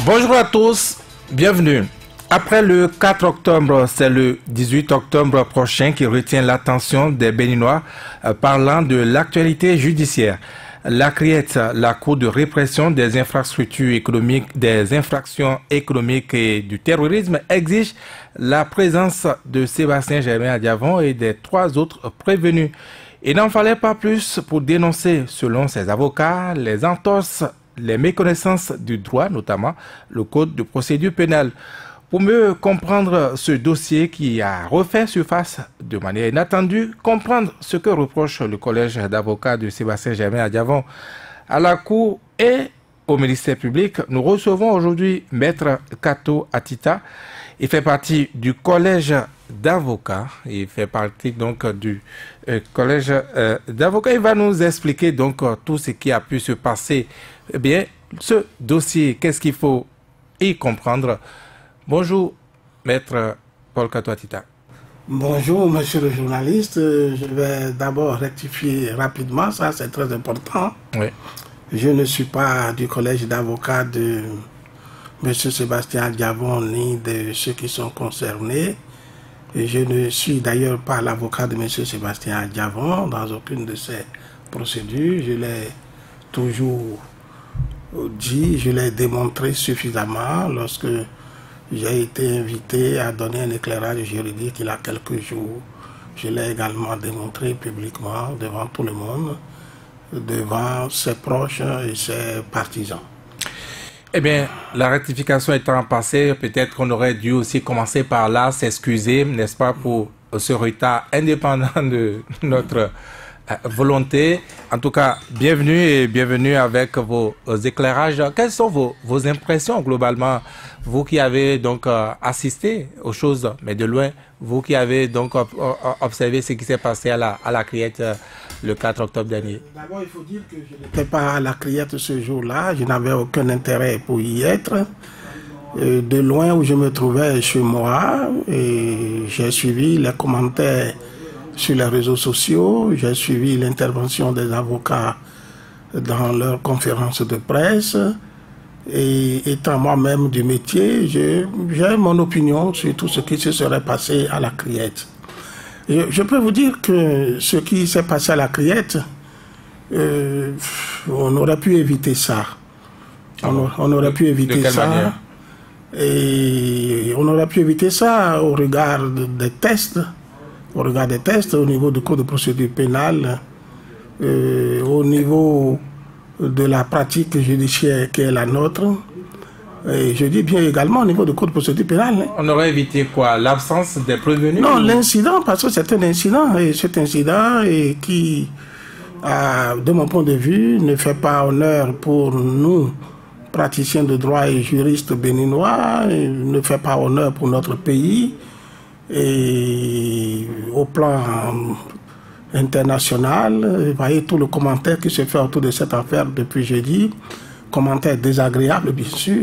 Bonjour à tous, bienvenue. Après le 4 octobre, c'est le 18 octobre prochain qui retient l'attention des Béninois parlant de l'actualité judiciaire. La CRIET, la Cour de répression des infrastructures économiques, des infractions économiques et du terrorisme, exige la présence de Sébastien Germain Adiavon et des 3 autres prévenus. Il n'en fallait pas plus pour dénoncer, selon ses avocats, les entorses, les méconnaissances du droit, notamment le Code de procédure pénale. Pour mieux comprendre ce dossier qui a refait surface de manière inattendue, comprendre ce que reproche le collège d'avocats de Sébastien Germain Adiavon à la Cour et au ministère public, nous recevons aujourd'hui Maître Kato Atita. Il fait partie du collège d'avocats. Il fait partie donc du collège d'avocats. Il va nous expliquer donc tout ce qui a pu se passer. Eh bien, ce dossier, qu'est-ce qu'il faut y comprendre? Bonjour, Maître Paul Kato Atita. Bonjour, monsieur le journaliste. Je vais d'abord rectifier rapidement, ça c'est très important. Oui. Je ne suis pas du collège d'avocats de monsieur Sébastien Adiavon ni de ceux qui sont concernés. Et je ne suis d'ailleurs pas l'avocat de monsieur Sébastien Adiavon dans aucune de ces procédures. Je l'ai toujours dit, je l'ai démontré suffisamment lorsque j'ai été invité à donner un éclairage juridique il y a quelques jours. Je l'ai également démontré publiquement devant tout le monde, devant ses proches et ses partisans. Eh bien, la rectification étant passée, peut-être qu'on aurait dû aussi commencer par là, s'excuser, n'est-ce pas, pour ce retard indépendant de notre volonté. En tout cas, bienvenue et bienvenue avec vos éclairages. Quelles sont vos impressions globalement, vous qui avez donc assisté aux choses, mais de loin, vous qui avez donc observé ce qui s'est passé à la CRIET le 4 octobre dernier? D'abord, il faut dire que je n'étais pas à la CRIET ce jour-là, je n'avais aucun intérêt pour y être. De loin où je me trouvais chez moi, et j'ai suivi les commentaires sur les réseaux sociaux, j'ai suivi l'intervention des avocats dans leurs conférences de presse, et étant moi-même du métier, j'ai mon opinion sur tout ce qui se serait passé à la CRIET. Je peux vous dire que ce qui s'est passé à la CRIET, on aurait pu éviter ça. On aurait pu éviter ça. Manière? Et on aurait pu éviter ça au regard des tests. Au regard des tests, au niveau du Code de procédure pénale, au niveau de la pratique judiciaire qui est la nôtre, et je dis bien également au niveau du Code de procédure pénale. On aurait évité quoi? L'absence des prévenus? Non, l'incident, parce que c'est un incident, et cet incident qui, de mon point de vue, ne fait pas honneur pour nous, praticiens de droit et juristes béninois, et ne fait pas honneur pour notre pays. Et au plan international, vous voyez tout le commentaire qui se fait autour de cette affaire depuis jeudi, commentaire désagréable bien sûr.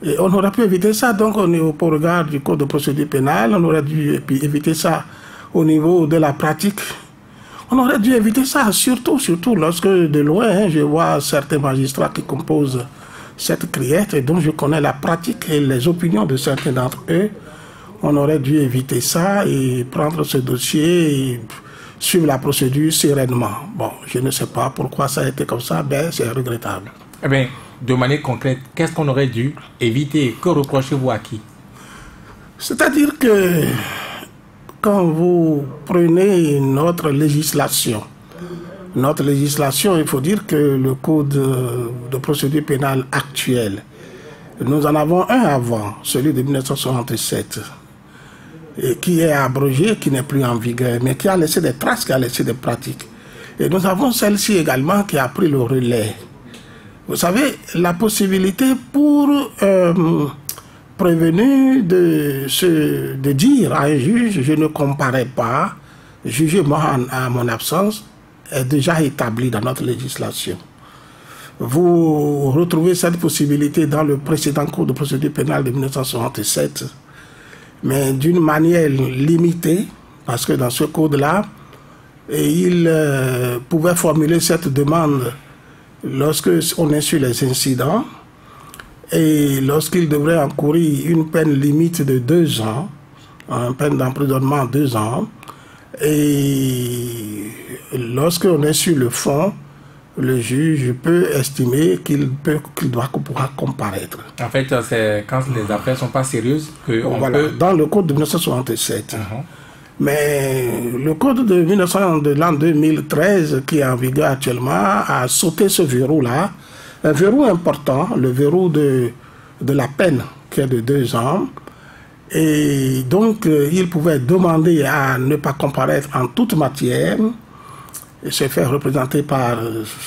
Et on aurait pu éviter ça, donc on est au regard du Code de procédure pénale, on aurait dû éviter ça au niveau de la pratique. On aurait dû éviter ça, surtout lorsque de loin, je vois certains magistrats qui composent cette CRIET et dont je connais la pratique et les opinions de certains d'entre eux. On aurait dû éviter ça et prendre ce dossier et suivre la procédure sereinement. Bon, je ne sais pas pourquoi ça a été comme ça, mais c'est regrettable. Eh bien, de manière concrète, qu'est-ce qu'on aurait dû éviter? Que reprochez-vous à qui? C'est-à-dire que quand vous prenez notre législation, il faut dire que le Code de procédure pénale actuel, nous en avons un avant, celui de 1967. Et qui est abrogé, qui n'est plus en vigueur, mais qui a laissé des traces, qui a laissé des pratiques. Et nous avons celle-ci également qui a pris le relais. Vous savez, la possibilité pour prévenu de dire à un juge, je ne comparais pas, jugez-moi à mon absence, est déjà établie dans notre législation. Vous retrouvez cette possibilité dans le précédent Code de procédure pénale de 1967, mais d'une manière limitée, parce que dans ce code-là, il pouvait formuler cette demande lorsque on est sur les incidents, et lorsqu'il devrait encourir une peine limite de 2 ans, une peine d'emprisonnement 2 ans, et lorsqu'on est sur le fond, le juge peut estimer qu'il pourra comparaître. En fait, c'est quand les affaires ne sont pas sérieuses qu'on peut... Dans le code de 1967. Mais le code de l'an 2013, qui est en vigueur actuellement, a sauté ce verrou-là. Un verrou important, le verrou de la peine, qui est de 2 ans. Et donc, il pouvait demander à ne pas comparaître en toute matière, et se faire représenter par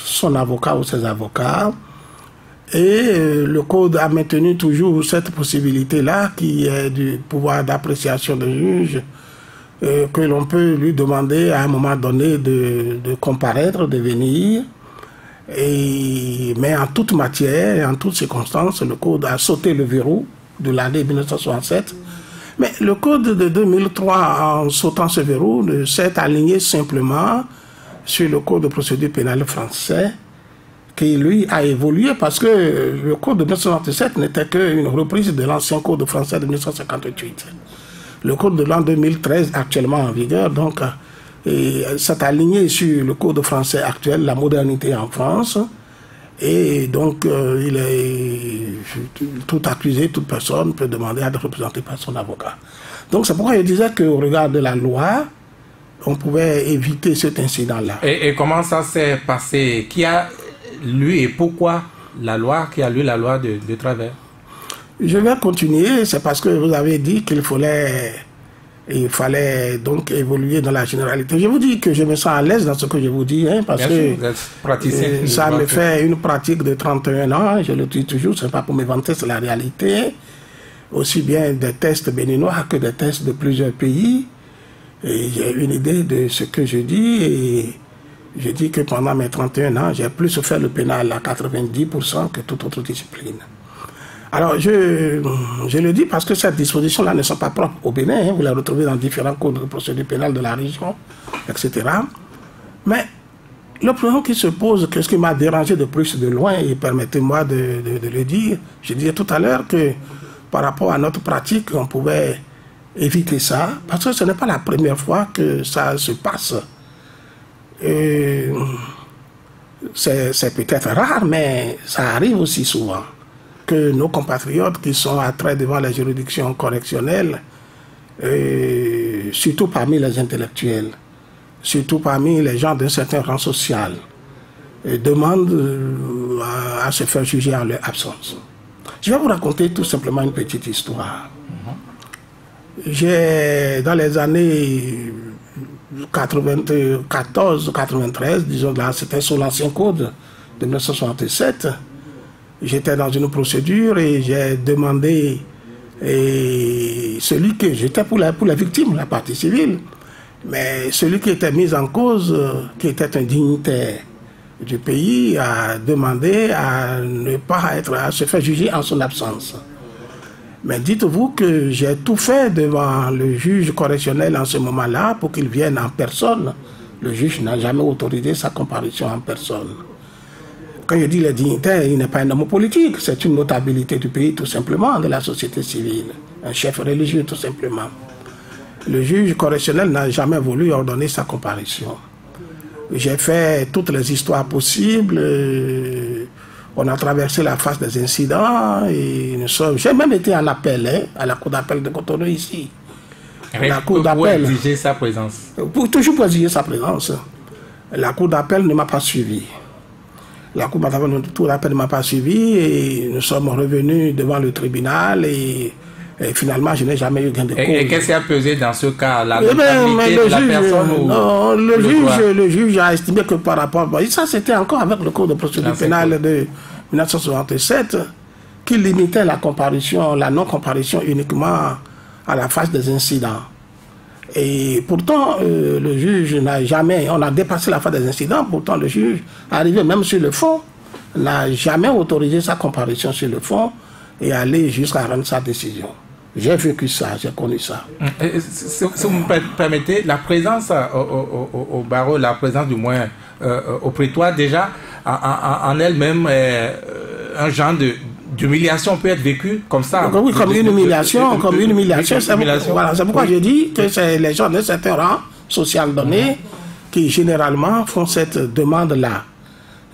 son avocat ou ses avocats. Et le code a maintenu toujours cette possibilité-là, qui est du pouvoir d'appréciation du juge, que l'on peut lui demander à un moment donné de comparaître, de venir. Mais en toute matière et en toutes circonstances, le code a sauté le verrou de l'année 1967. Mais le code de 2003, en sautant ce verrou, s'est aligné simplement sur le code de procédure pénale français, qui lui a évolué parce que le code de 1967 n'était qu'une reprise de l'ancien code français de 1958. Le code de l'an 2013, actuellement en vigueur, donc, s'est aligné sur le code français actuel, la modernité en France. Et donc, il est tout accusé, toute personne peut demander à être représenté par son avocat. Donc, c'est pourquoi je disais qu'au regard de la loi, on pouvait éviter cet incident-là. Et comment ça s'est passé? Qui a lu et pourquoi la loi? Qui a lu la loi de travers? Je vais continuer. C'est parce que vous avez dit qu'il fallait donc évoluer dans la généralité. Je vous dis que je me sens à l'aise dans ce que je vous dis, hein, parce que ça me fait une pratique de 31 ans, je le dis toujours, ce n'est pas pour me vanter, c'est la réalité, aussi bien des tests béninois que des tests de plusieurs pays. Et j'ai une idée de ce que je dis, et je dis que pendant mes 31 ans, j'ai plus fait le pénal à 90% que toute autre discipline. Alors, je le dis parce que ces dispositions-là ne sont pas propres au Bénin. Hein, vous les retrouvez dans différents codes de procédure pénale de la région, etc. Mais le problème qui se pose, que ce qui m'a dérangé de plus de loin, et permettez-moi de le dire, je disais tout à l'heure que par rapport à notre pratique, on pouvait éviter ça, parce que ce n'est pas la première fois que ça se passe. C'est peut-être rare, mais ça arrive aussi souvent que nos compatriotes qui sont à trait devant les juridictions correctionnelles, surtout parmi les intellectuels, surtout parmi les gens d'un certain rang social, demandent à se faire juger en leur absence. Je vais vous raconter tout simplement une petite histoire. J'ai, dans les années 94-93, disons là, c'était sur l'ancien code de 1967, j'étais dans une procédure et j'ai demandé celui que j'étais pour la victime, la partie civile, mais celui qui était mis en cause, qui était un dignitaire du pays, a demandé à ne pas à se faire juger en son absence. Mais dites-vous que j'ai tout fait devant le juge correctionnel en ce moment-là pour qu'il vienne en personne. Le juge n'a jamais autorisé sa comparution en personne. Quand je dis le dignitaire, il n'est pas un homme politique, c'est une notabilité du pays tout simplement, de la société civile, un chef religieux tout simplement. Le juge correctionnel n'a jamais voulu ordonner sa comparution. J'ai fait toutes les histoires possibles, on a traversé la phase des incidents, et j'ai même été en appel, hein, à la cour d'appel de Cotonou ici. La cour d'appel. Pour exiger sa présence. Toujours pour exiger sa présence. La cour d'appel ne m'a pas suivi. La cour d'appel ne m'a pas suivi et nous sommes revenus devant le tribunal et finalement je n'ai jamais eu gain de cause. Et qu'est-ce qui a pesé dans ce cas? La notabilité de la personne ou le juge a estimé que par rapport... Ça c'était encore avec le code de procédure pénale de 1967 qui limitait la comparution, la non-comparution uniquement à la phase des incidents. Et pourtant, le juge n'a jamais... On a dépassé la phase des incidents, pourtant le juge, arrivé même sur le fond, n'a jamais autorisé sa comparution sur le fond et allé jusqu'à rendre sa décision. J'ai vécu ça, j'ai connu ça. Si vous me permettez, la présence au barreau, la présence du moins au prétoire, déjà, en elle-même, un genre d'humiliation peut être vécue comme ça. Donc, oui, comme une humiliation, comme une humiliation. Voilà, c'est pourquoi je dis que c'est les gens de certain rang social donné qui généralement font cette demande-là.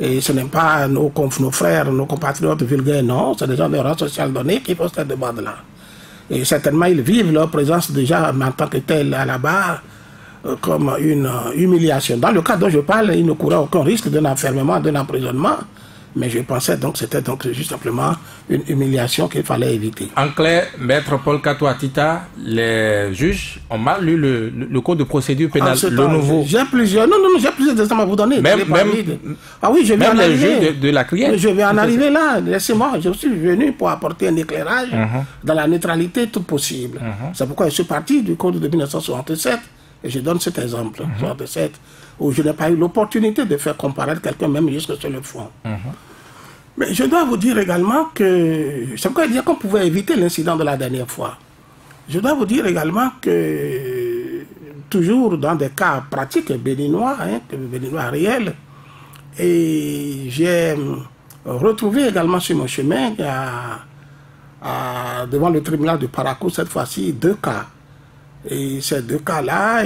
Et ce n'est pas nos frères, nos compatriotes vulgaires, non, c'est des gens de rang social donné qui font cette demande-là. Et certainement, ils vivent leur présence déjà en tant que telle là-bas comme une humiliation. Dans le cas dont je parle, il ne courait aucun risque d'un enfermement, d'un emprisonnement. Mais je pensais donc que c'était donc juste simplement une humiliation qu'il fallait éviter. En clair, Maître Paul Kato-Atita, les juges ont mal lu le code de procédure pénale, le nouveau. J'ai plusieurs, j'ai plusieurs exemples à vous donner. Ah oui, je vais en arriver. Les juges de la criette. Je vais en arriver là. Laissez-moi, je suis venu pour apporter un éclairage dans la neutralité toute possible. C'est pourquoi je suis parti du code de 1967 et je donne cet exemple, 67, où je n'ai pas eu l'opportunité de faire comparaître quelqu'un même jusque sur le fond. Mais je dois vous dire également que, c'est pourquoi il dit qu'on pouvait éviter l'incident de la dernière fois. Je dois vous dire également que, toujours dans des cas pratiques béninois, béninois réels, et j'ai retrouvé également sur mon chemin, devant le tribunal de Parakou, cette fois-ci, 2 cas. Et ces 2 cas-là,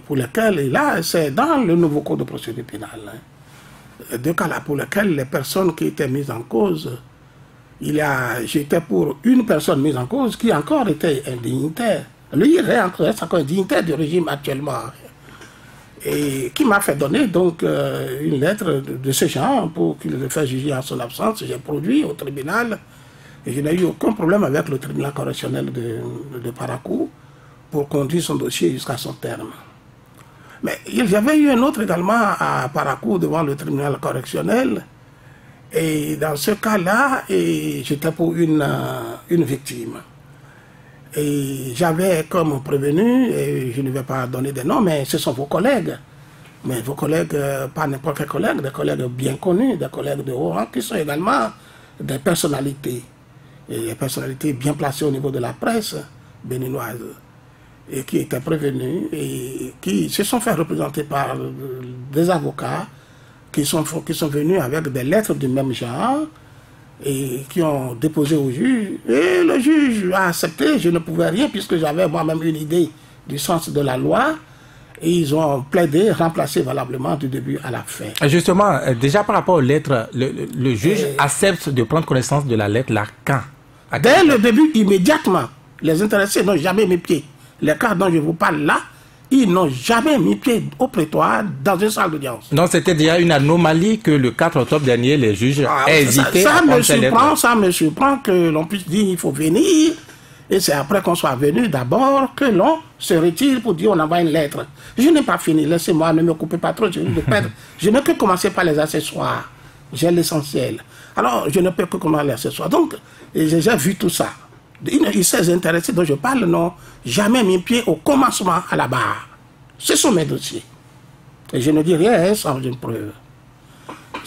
pour lesquels, et là, c'est dans le nouveau code de procédure pénale. 2 cas-là pour lesquels les personnes qui étaient mises en cause, j'étais pour une personne mise en cause qui encore était indignitaire. Lui, il reste encore indignitaire du régime actuellement. Et qui m'a fait donner donc une lettre de ce genre pour qu'il le fasse juger en son absence. J'ai produit au tribunal et je n'ai eu aucun problème avec le tribunal correctionnel de Parakou pour conduire son dossier jusqu'à son terme. Mais il y avait eu un autre également à Parakou devant le tribunal correctionnel. Et dans ce cas-là, j'étais pour une victime. Et j'avais comme prévenu, et je ne vais pas donner des noms, mais ce sont vos collègues. Mais vos collègues, pas n'importe quel collègue, des collègues bien connus, des collègues de haut rang, qui sont également des personnalités. Et des personnalités bien placées au niveau de la presse béninoise. Et qui étaient prévenus et qui se sont fait représenter par des avocats qui sont venus avec des lettres du même genre et qui ont déposé au juge. Et le juge a accepté, je ne pouvais rien puisque j'avais moi-même une idée du sens de la loi. Et ils ont plaidé, remplacé valablement du début à la fin. Justement, déjà par rapport aux lettres, le juge accepte de prendre connaissance de la lettre là quand? Dès le début, immédiatement. Les intéressés n'ont jamais mis pied. Les cas dont je vous parle là, ils n'ont jamais mis pied au prétoire dans une salle d'audience. Donc c'était déjà une anomalie que le 4 octobre dernier, les juges aient hésité à prendre ces lettres. Ça me surprend que l'on puisse dire qu'il faut venir. Et c'est après qu'on soit venu d'abord que l'on se retire pour dire on envoie une lettre. Je n'ai pas fini, laissez-moi, ne me coupez pas trop, je vais de perdre. Je n'ai que commencé par les accessoires. J'ai l'essentiel. Alors, je ne peux que commencer les accessoires. Donc, j'ai vu tout ça. Ces intéressés dont je parle n'ont jamais mis pied au commencement à la barre. Ce sont mes dossiers. Et je ne dis rien sans une preuve.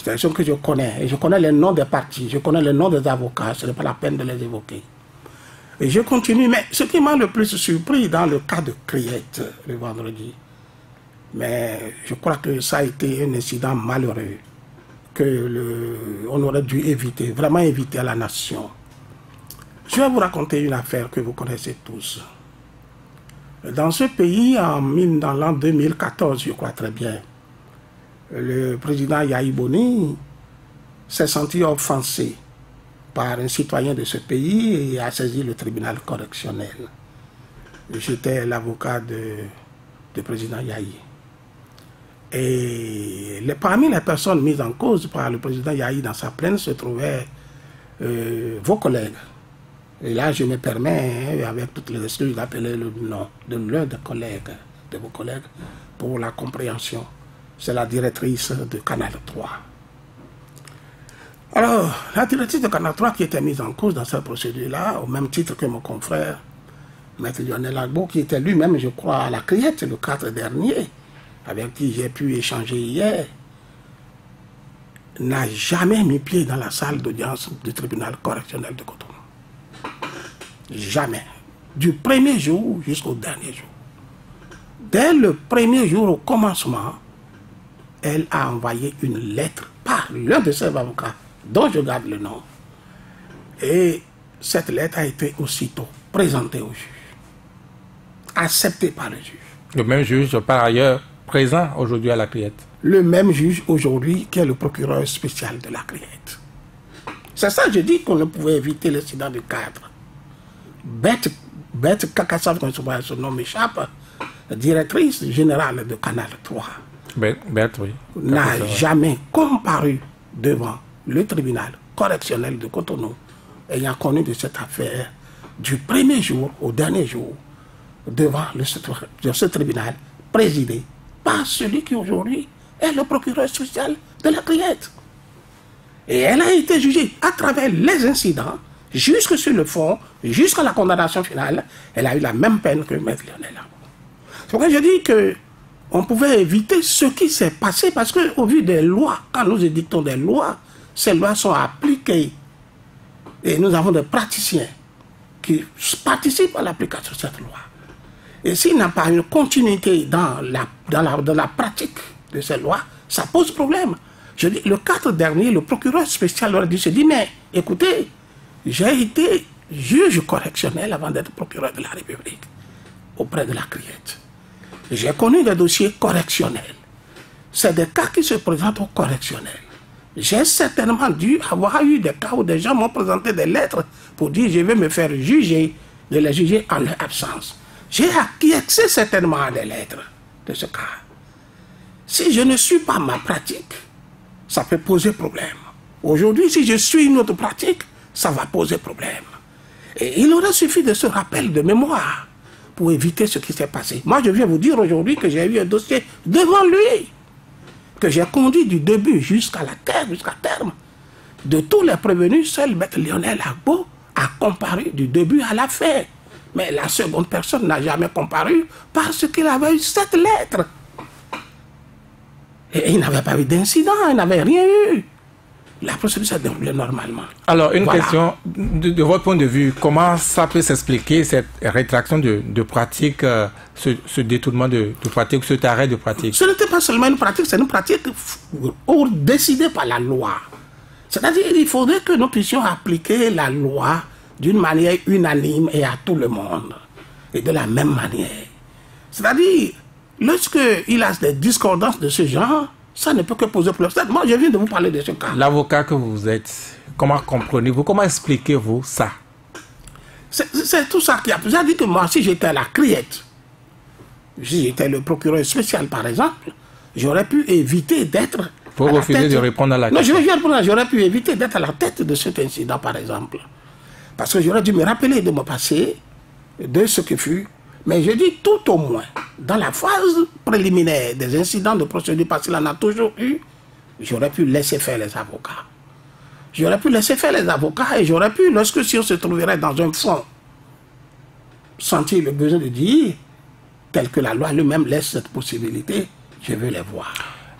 C'est une chose que je connais. Et je connais les noms des partis, je connais les noms des avocats. Ce n'est pas la peine de les évoquer. Et je continue. Mais ce qui m'a le plus surpris dans le cas de Criette, le vendredi, mais je crois que ça a été un incident malheureux qu'on aurait dû éviter, vraiment éviter à la nation. Je vais vous raconter une affaire que vous connaissez tous. Dans ce pays, dans l'an 2014, je crois très bien, le président Yahi Boni s'est senti offensé par un citoyen de ce pays et a saisi le tribunal correctionnel. J'étais l'avocat du président Yahi. Et parmi les personnes mises en cause par le président Yahi dans sa plainte se trouvaient vos collègues. Et là, je me permets, avec toutes les excuses, d'appeler le nom de l'un des collègues, de vos collègues, pour la compréhension. C'est la directrice de Canal 3. Alors, la directrice de Canal 3 qui était mise en cause dans cette procédure-là, au même titre que mon confrère, Maître Lionel Agbo, qui était lui-même, je crois, à la Criette le 4 dernier, avec qui j'ai pu échanger hier, n'a jamais mis pied dans la salle d'audience du tribunal correctionnel de Cotonou. Jamais. Du premier jour jusqu'au dernier jour. Dès le premier jour, au commencement, elle a envoyé une lettre par l'un de ses avocats, dont je garde le nom, Et cette lettre a été aussitôt présentée au juge, acceptée par le juge. Le même juge, par ailleurs, présent aujourd'hui à la Criette. Le même juge aujourd'hui qui est le procureur spécial de la Criette. C'est ça que je dis qu'on ne pouvait éviter l'incident du cadre. Bette Kakassav, son nom m'échappe, directrice générale de Canal 3, Berthe, oui. n'a jamais comparu devant le tribunal correctionnel de Cotonou, ayant connu de cette affaire du premier jour au dernier jour, devant ce tribunal présidé par celui qui aujourd'hui est le procureur spécial de la Criette. Et elle a été jugée à travers les incidents, jusque sur le fond, jusqu'à la condamnation finale. Elle a eu la même peine que Maître Lionel. C'est pourquoi je dis qu'on pouvait éviter ce qui s'est passé, parce qu'au vu des lois, quand nous édictons des lois, ces lois sont appliquées. Et nous avons des praticiens qui participent à l'application de cette loi. Et s'il n'y a pas une continuité dans la pratique de ces lois, ça pose problème. Je dis, le 4 dernier, le procureur spécial leur dit, mais écoutez, j'ai été juge correctionnel avant d'être procureur de la République auprès de la Criette. J'ai connu des dossiers correctionnels. C'est des cas qui se présentent au correctionnel. J'ai certainement dû avoir eu des cas où des gens m'ont présenté des lettres pour dire je vais me faire juger, de les juger en leur absence. J'ai acquiescé certainement à des lettres de ce cas. Si je ne suis pas ma pratique, ça peut poser problème. Aujourd'hui, si je suis une autre pratique, ça va poser problème. Et il aurait suffi de ce rappel de mémoire pour éviter ce qui s'est passé. Moi, je viens vous dire aujourd'hui que j'ai eu un dossier devant lui, que j'ai conduit du début jusqu'à terme. De tous les prévenus, seul Maître Lionel Agbo a comparu du début à la fin. Mais la seconde personne n'a jamais comparu parce qu'il avait eu cette lettre. Et il n'avait pas eu d'incident, il n'avait rien eu. La procédure s'est déroulée normalement. Alors, une question, de votre point de vue, comment ça peut s'expliquer, cette rétraction de pratique, ce détournement de pratique, cet arrêt de pratique? Ce n'était pas seulement une pratique, c'est une pratique décidée par la loi. C'est-à-dire qu'il faudrait que nous puissions appliquer la loi d'une manière unanime et à tout le monde. Et de la même manière. C'est-à-dire, lorsqu'il a des discordances de ce genre, ça ne peut que poser problème. Moi, je viens de vous parler de ce cas. L'avocat que vous êtes, comment comprenez-vous, comment expliquez-vous ça? C'est tout ça qui a... J'ai dit que moi, si j'étais à la Criette, si j'étais le procureur spécial, par exemple, j'aurais pu éviter d'être... Vous refusez de répondre à la question. Non, je vais répondre. J'aurais pu éviter d'être à la tête de cet incident, par exemple. Parce que j'aurais dû me rappeler de mon passé, de ce que fut. Mais je dis tout au moins, dans la phase préliminaire des incidents de procédure, parce qu'il en a toujours eu, j'aurais pu laisser faire les avocats. J'aurais pu laisser faire les avocats et j'aurais pu, lorsque si on se trouverait dans un fond, sentir le besoin de dire, tel que la loi lui-même laisse cette possibilité, je veux les voir.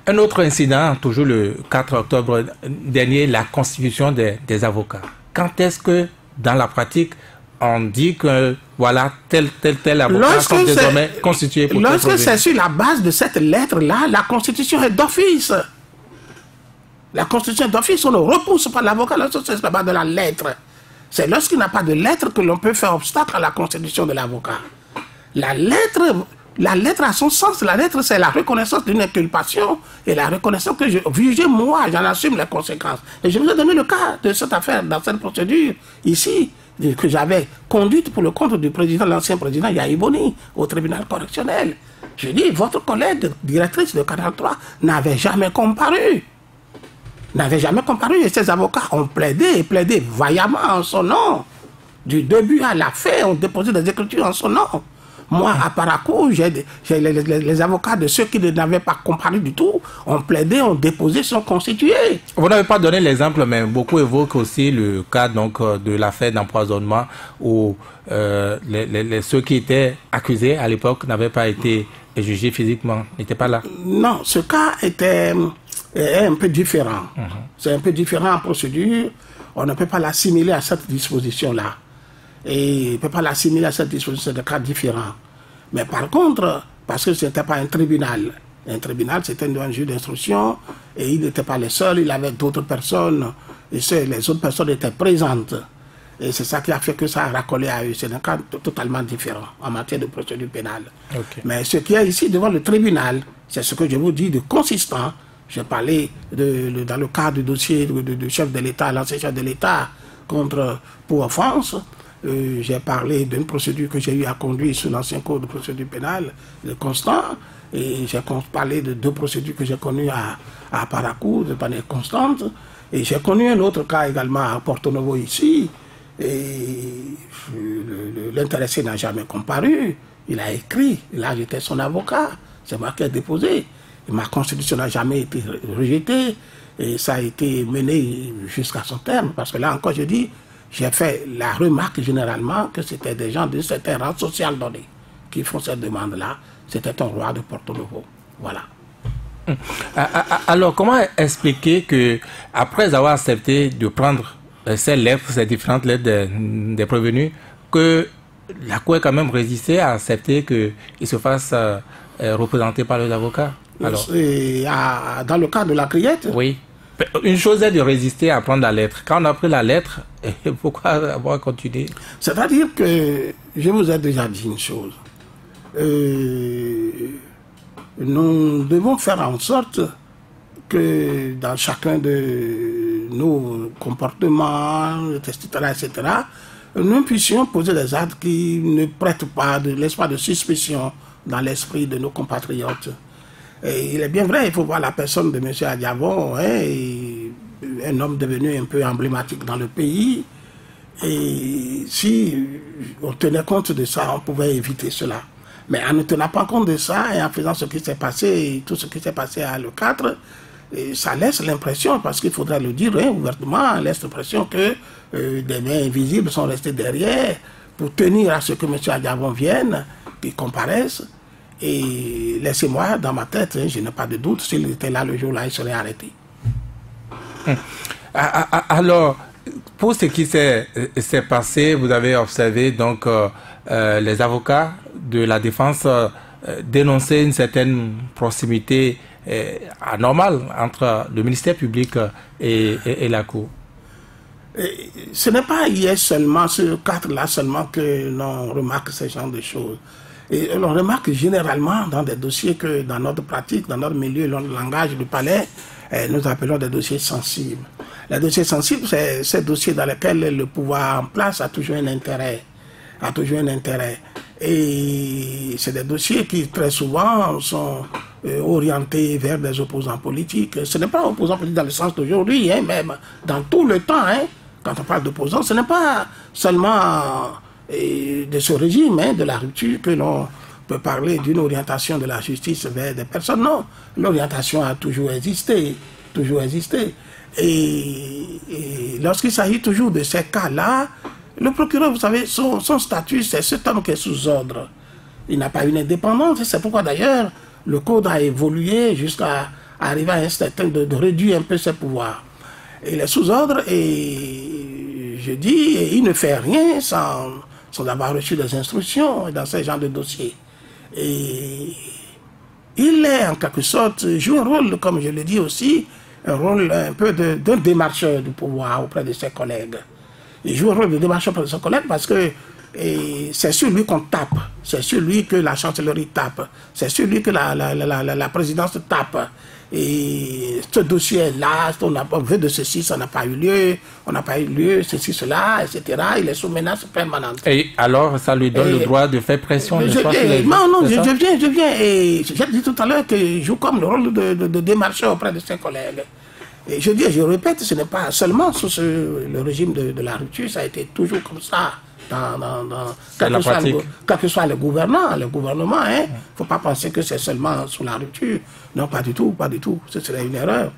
Un autre incident, toujours le 4 octobre dernier, la constitution des avocats. Quand est-ce que, dans la pratique, on dit que voilà, tel avocat sont désormais constitués pour... Lorsque c'est sur la base de cette lettre-là, la constitution est d'office. La constitution est d'office, on ne repousse pas l'avocat lorsque c'est sur la base de la lettre. C'est lorsqu'il n'y a pas de lettre que l'on peut faire obstacle à la constitution de l'avocat. La lettre a son sens. La lettre, c'est la reconnaissance d'une inculpation et la reconnaissance que moi, j'en assume les conséquences. Et je vous ai donné le cas de cette affaire, dans cette procédure, ici, que j'avais conduite pour le compte du président, l'ancien président Yahi Boni, au tribunal correctionnel. Je dis, votre collègue, directrice de Canal 3, n'avait jamais comparu. N'avait jamais comparu et ses avocats ont plaidé vaillamment en son nom. Du début à la fin, ont déposé des écritures en son nom. Moi, à Parakou, j'ai les avocats de ceux qui n'avaient pas comparu du tout, ont plaidé, ont déposé, sont constitués. Vous n'avez pas donné l'exemple, mais beaucoup évoquent aussi le cas donc, de l'affaire d'empoisonnement où ceux qui étaient accusés à l'époque n'avaient pas été jugés physiquement, n'étaient pas là. Non, ce cas était un peu différent. C'est un peu différent en procédure. On ne peut pas l'assimiler à cette disposition-là. Et on ne peut pas l'assimiler à cette disposition, c'est des cas différents. Mais par contre, parce que ce n'était pas un tribunal c'était un juge d'instruction, et il n'était pas le seul, il avait d'autres personnes, et les autres personnes étaient présentes. Et c'est ça qui a fait que ça a racolé à eux. C'est un cas totalement différent en matière de procédure pénale. Okay. Mais ce qui est ici devant le tribunal, c'est ce que je vous dis de consistant. J'ai parlé dans le cadre du dossier du chef de l'État, l'ancien chef de l'État pour offense. J'ai parlé d'une procédure que j'ai eu à conduire sous l'ancien code de procédure pénale, de Constant. Et j'ai parlé de 2 procédures que j'ai connues à Paracou, de manière constante. Et j'ai connu un autre cas également à Porto Novo ici. Et l'intéressé n'a jamais comparu. Il a écrit. Là, j'étais son avocat. C'est moi qui ai déposé. Et ma constitution n'a jamais été rejetée. Et ça a été mené jusqu'à son terme. Parce que là encore, je dis, j'ai fait la remarque généralement que c'était des gens de certain rang social donné qui font cette demande-là. C'était un roi de Porto Novo. Voilà. Alors, comment expliquer que, après avoir accepté de prendre ces lettres, ces différentes lettres des prévenus, que la Cour ait quand même résisté à accepter qu'ils se fassent représenter par les avocats? Alors, dans le cas de la criette? Oui. Une chose est de résister à prendre la lettre. Quand on a pris la lettre, pourquoi avoir continué? C'est-à-dire que je vous ai déjà dit une chose. Nous devons faire en sorte que dans chacun de nos comportements, etc., nous puissions poser des actes qui ne prêtent pas de l'espoir de suspicion dans l'esprit de nos compatriotes. Et il est bien vrai, il faut voir la personne de M. Adiabon, un homme devenu un peu emblématique dans le pays. Et si on tenait compte de ça, on pouvait éviter cela. Mais en ne tenant pas compte de ça et en faisant ce qui s'est passé, tout ce qui s'est passé à le 4, ça laisse l'impression, parce qu'il faudrait le dire ouvertement, laisse l'impression que des mains invisibles sont restées derrière pour tenir à ce que M. Adiabon vienne, qu'il comparaisse. Et laissez-moi, dans ma tête, je n'ai pas de doute, s'il était là le jour-là, il serait arrêté. Alors, pour ce qui s'est passé, vous avez observé donc les avocats de la défense dénoncer une certaine proximité anormale entre le ministère public et la Cour. Ce n'est pas hier seulement, ce cadre-là seulement que l'on remarque ce genre de choses. Et on remarque généralement dans des dossiers que dans notre pratique, dans notre milieu, dans le langage du palais, nous appelons des dossiers sensibles. Les dossiers sensibles, c'est ces dossiers dans lesquels le pouvoir en place a toujours un intérêt. Et c'est des dossiers qui très souvent sont orientés vers des opposants politiques. Ce n'est pas opposants politiques dans le sens d'aujourd'hui, même dans tout le temps. Quand on parle d'opposants, ce n'est pas seulement de ce régime, de la rupture, que l'on peut parler d'une orientation de la justice vers des personnes. Non, l'orientation a toujours existé. Et lorsqu'il s'agit toujours de ces cas-là, le procureur, vous savez, son statut, c'est cet homme qui est sous ordre. Il n'a pas une indépendance. C'est pourquoi d'ailleurs, le code a évolué jusqu'à arriver à un certain de réduire un peu ses pouvoirs. Il est sous ordre et je dis, il ne fait rien sans avoir reçu des instructions dans ce genre de dossier. Et il est en quelque sorte, joue un rôle, comme je l'ai dit aussi, un rôle un peu d'un démarcheur du pouvoir auprès de ses collègues. Il joue un rôle de démarcheur auprès de ses collègues parce que c'est sur lui qu'on tape, c'est sur lui que la chancellerie tape, c'est sur lui que la présidence tape. Et ce dossier-là, on veut de ceci, ça n'a pas eu lieu, on n'a pas eu lieu, ceci, cela, etc. Il est sous menace permanente. Et alors, ça lui donne le droit de faire pression? Je viens. Et j'ai dit tout à l'heure qu'il joue comme le rôle de démarcheur auprès de ses collègues. Et je répète, ce n'est pas seulement sous le régime de la rupture, ça a été toujours comme ça. Quel que soit le gouvernement, il ne faut pas penser que c'est seulement sous la rupture. Non, pas du tout. Ce serait une erreur.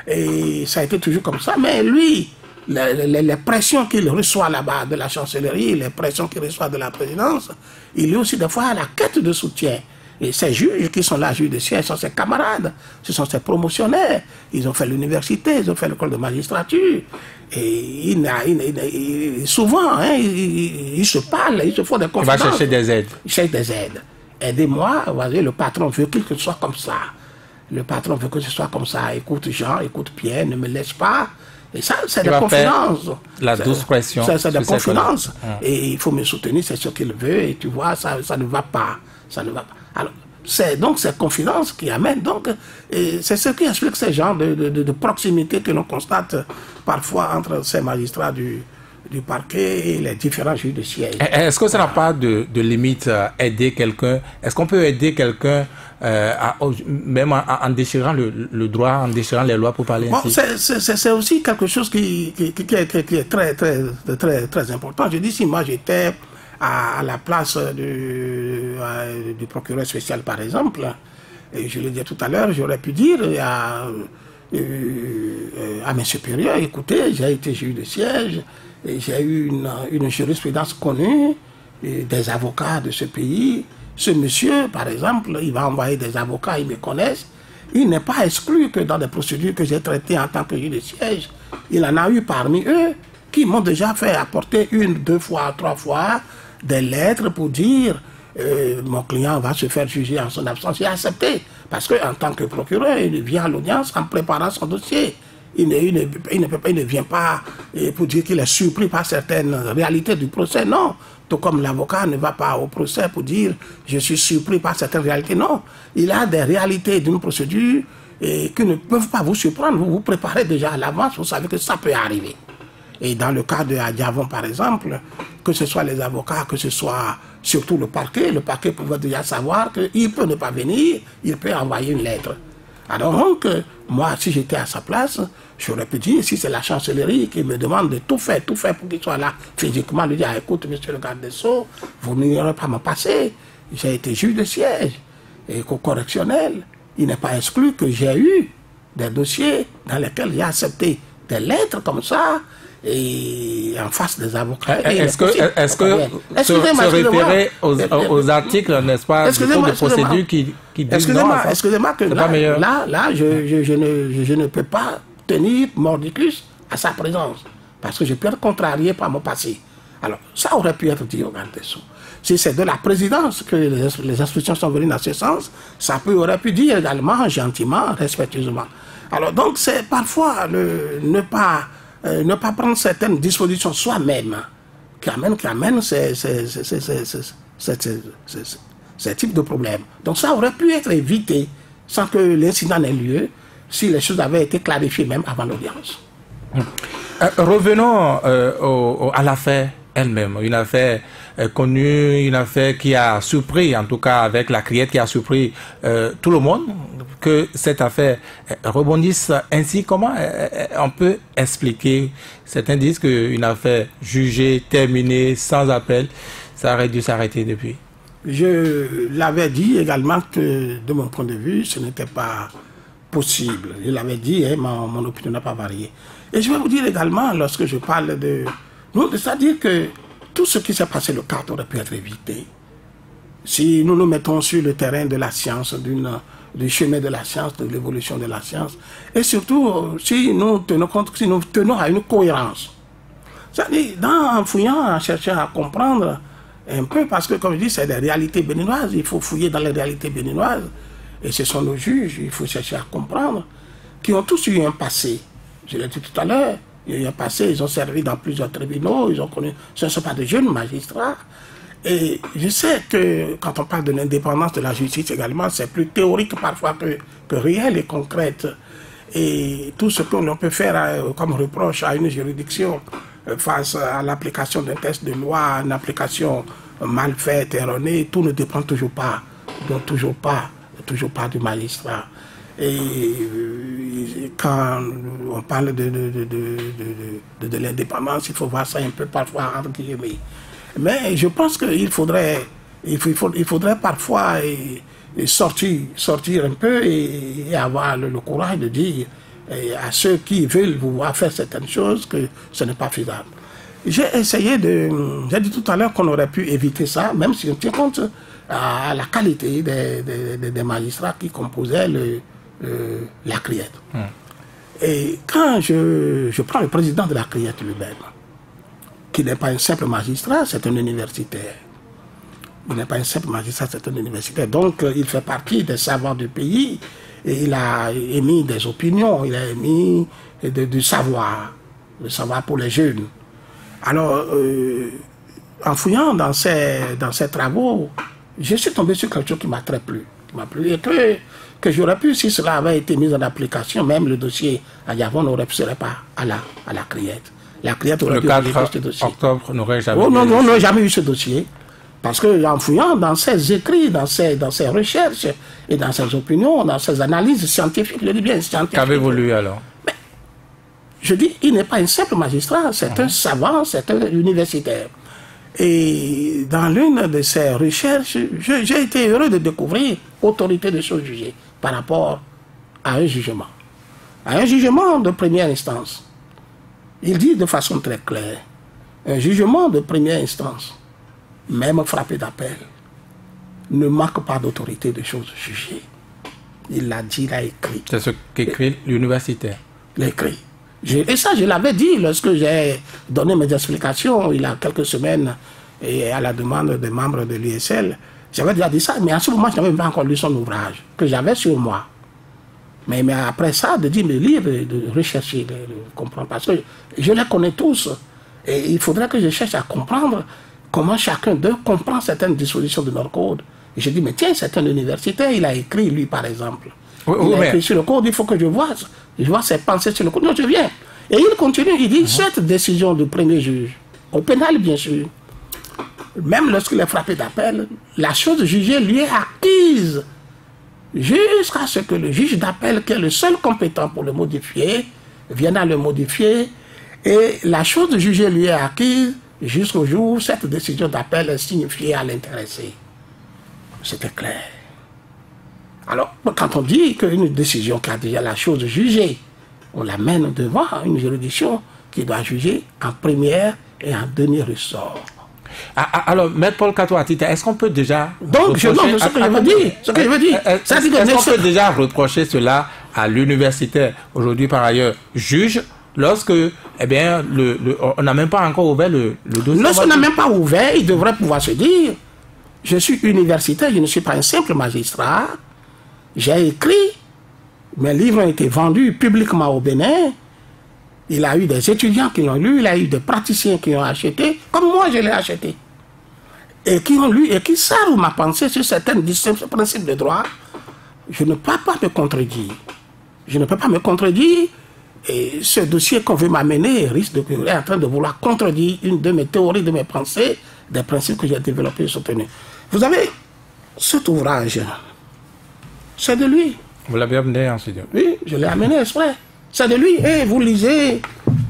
Et ça a été toujours comme ça. Mais lui, les pressions qu'il reçoit là-bas de la chancellerie, les pressions qu'il reçoit de la présidence, il est aussi des fois à la quête de soutien. Et ces juges qui sont là, juges de siège, sont ses camarades, ce sont ses promotionnaires. Ils ont fait l'université, ils ont fait l'école de magistrature. Et souvent, ils se parlent, ils se font des confidences. Il va chercher des aides. Il cherche des aides. Aidez-moi, voyez, le patron veut que ce soit comme ça. Le patron veut que ce soit comme ça. Écoute Jean, écoute Pierre, ne me laisse pas. Et ça, c'est de la confiance. La douce pression. C'est de la confiance. Et il faut me soutenir, c'est ce qu'il veut. Et tu vois, ça ne va pas. Ça ne va pas. Alors, donc cette confidence qui amène. Donc, c'est ce qui explique ce genre de proximité que l'on constate parfois entre ces magistrats du parquet et les différents juges de siège. Est-ce que ça n'a pas de limite à aider quelqu'un? Est-ce qu'on peut aider quelqu'un même en déchirant le droit, en déchirant les lois pour parler ainsi? C'est aussi quelque chose qui est très important. Je dis, si moi j'étais à la place du procureur spécial, par exemple, et je l'ai dit tout à l'heure, j'aurais pu dire à mes supérieurs, écoutez, j'ai été juge de siège, j'ai eu une jurisprudence connue, des avocats de ce pays. Ce monsieur, par exemple, il va envoyer des avocats, ils me connaissent. Il n'est pas exclu que dans des procédures que j'ai traitées en tant que juge de siège, il en a eu parmi eux qui m'ont déjà fait apporter 1, 2 fois, 3 fois des lettres pour dire mon client va se faire juger en son absence. J'ai accepté parce qu'en tant que procureur, il vient à l'audience en préparant son dossier. Il ne vient pas pour dire qu'il est surpris par certaines réalités du procès, non. Tout comme l'avocat ne va pas au procès pour dire je suis surpris par certaines réalités, non. Il a des réalités d'une procédure qui ne peuvent pas vous surprendre. Vous vous préparez déjà à l'avance, vous savez que ça peut arriver. Et dans le cas de Adiavon, par exemple, que ce soit les avocats, que ce soit surtout le parquet pouvait déjà savoir qu'il peut ne pas venir, il peut envoyer une lettre. Alors donc, moi, si j'étais à sa place, j'aurais pu dire, si c'est la chancellerie qui me demande de tout faire pour qu'il soit là physiquement, lui dire, écoute, monsieur le garde des Sceaux, vous n'irez pas me passer, j'ai été juge de siège et correctionnel. Il n'est pas exclu que j'ai eu des dossiers dans lesquels j'ai accepté des lettres comme ça, et en face des avocats. Est-ce que se référer aux articles, n'est-ce pas, du code de procédure qui disent non? Excusez-moi que là, je ne peux pas tenir mordicus à sa présence, parce que je peux être contrarié par mon passé. Alors, ça aurait pu être dit au garde des Sceaux. Si c'est de la présidence que les instructions sont venues dans ce sens, ça aurait pu dire également gentiment, respectueusement. Alors donc, c'est parfois ne pas prendre certaines dispositions soi-même qui amènent ces types de problèmes. Donc ça aurait pu être évité sans que l'incident n'ait lieu si les choses avaient été clarifiées même avant l'audience. Revenons à l'affaire elle-même, une affaire connue, une affaire qui a surpris, en tout cas avec la criette qui a surpris tout le monde, que cette affaire rebondisse ainsi. Comment on peut expliquer? Certains disent qu'une affaire jugée, terminée, sans appel, ça aurait dû s'arrêter depuis. Je l'avais dit également que, de mon point de vue, ce n'était pas possible. Je l'avais dit, hein, mon opinion n'a pas varié. Et je vais vous dire également, lorsque je parle de... C'est-à-dire que tout ce qui s'est passé le 4 aurait pu être évité. Si nous nous mettons sur le terrain de la science, du chemin de la science, de l'évolution de la science, et surtout si nous tenons compte, si nous tenons à une cohérence. C'est-à-dire, en fouillant, en cherchant à comprendre un peu, parce que comme je dis, c'est des réalités béninoises, il faut fouiller dans les réalités béninoises, et ce sont nos juges, il faut chercher à comprendre, qui ont tous eu un passé. Je l'ai dit tout à l'heure, il y a eu un passé, ils ont servi dans plusieurs tribunaux, ils ont connu, ce ne sont pas de jeunes magistrats. Et je sais que quand on parle de l'indépendance de la justice également, c'est plus théorique parfois que réel et concrète. Et tout ce que l'on peut faire comme reproche à une juridiction face à l'application d'un texte de loi, une application mal faite, erronée, tout ne dépend toujours pas, donc toujours pas du magistrat. Et quand on parle de l'indépendance, il faut voir ça un peu parfois entre guillemets. Mais je pense qu'il faudrait parfois sortir un peu et avoir le courage de dire à ceux qui veulent vous voir faire certaines choses que ce n'est pas faisable. J'ai dit tout à l'heure qu'on aurait pu éviter ça, même si on tient compte à la qualité des magistrats qui composaient la criette. Et quand je prends le président de la criette lui-même, qui n'est pas un simple magistrat, c'est un universitaire. Il n'est pas un simple magistrat, c'est un universitaire. Donc, il fait partie des savants du pays et il a émis des opinions, il a émis du savoir. le savoir pour les jeunes. Alors, en fouillant dans ces travaux, je suis tombé sur quelque chose qui m'a très plu. Et que j'aurais pu, si cela avait été mis en application, même le dossier à Yavon ne serait pas à la criette. La criette aurait pu vérifier ce dossier. Octobre n'aurait jamais non, jamais eu ce dossier. Parce que en fouillant dans ses écrits, dans ses recherches et dans ses opinions, dans ses analyses scientifiques, je dis bien scientifiques. Qu'avez-vous lu alors? Mais, je dis, il n'est pas un simple magistrat, c'est un savant, c'est un universitaire. Et dans l'une de ses recherches, j'ai été heureux de découvrir autorité des choses jugées par rapport à un jugement. À un jugement de première instance. Il dit de façon très claire, un jugement de première instance, même frappé d'appel, ne manque pas d'autorité des choses jugées. Il l'a dit, il l'a écrit. C'est ce qu'écrit l'universitaire. Il l'a écrit. Et ça, je l'avais dit lorsque j'ai donné mes explications il y a quelques semaines et à la demande des membres de l'ISL. J'avais déjà dit ça, mais à ce moment, je n'avais pas encore lu son ouvrage, que j'avais sur moi. Mais après ça, de dire, de lire, de rechercher, de comprendre, parce que je les connais tous. Et il faudrait que je cherche à comprendre comment chacun d'eux comprend certaines dispositions de notre code. Et je dis, mais tiens, c'est un universitaire, il a écrit, lui, par exemple. Il a écrit sur le code, il faut que je vois ses pensées sur le code. Non, je viens. Et il continue, il dit, cette décision du premier juge, au pénal, bien sûr, même lorsqu'il est frappé d'appel, la chose jugée lui est acquise jusqu'à ce que le juge d'appel, qui est le seul compétent pour le modifier, vienne à le modifier, et la chose jugée lui est acquise jusqu'au jour où cette décision d'appel est signifiée à l'intéressé. C'était clair. Alors, quand on dit qu'une décision qui a déjà la chose jugée, on l'amène devant une juridiction qui doit juger en première et en dernier ressort. Alors, Maître Paul Kato-Atita, est-ce qu'on peut déjà... Donc, ce que je veux dire. Est-ce qu'on peut déjà reprocher cela à l'universitaire, aujourd'hui par ailleurs juge, lorsque, eh bien, on n'a même pas encore ouvert le dossier? Lorsqu'on n'a même pas ouvert, il devrait pouvoir se dire, je suis universitaire, je ne suis pas un simple magistrat, j'ai écrit, mes livres ont été vendus publiquement au Bénin, il a eu des étudiants qui l'ont lu, il a eu des praticiens qui l'ont acheté, comme moi je l'ai acheté, et qui ont lu et qui savent ma pensée sur certains principes de droit. Je ne peux pas me contredire. Je ne peux pas me contredire. Et ce dossier qu'on veut m'amener risque est en train de vouloir contredire une de mes théories, de mes pensées, des principes que j'ai développés et soutenus. Vous avez cet ouvrage, c'est de lui. Vous l'avez amené en studio? Oui, je l'ai amené exprès. C'est de lui. Et vous lisez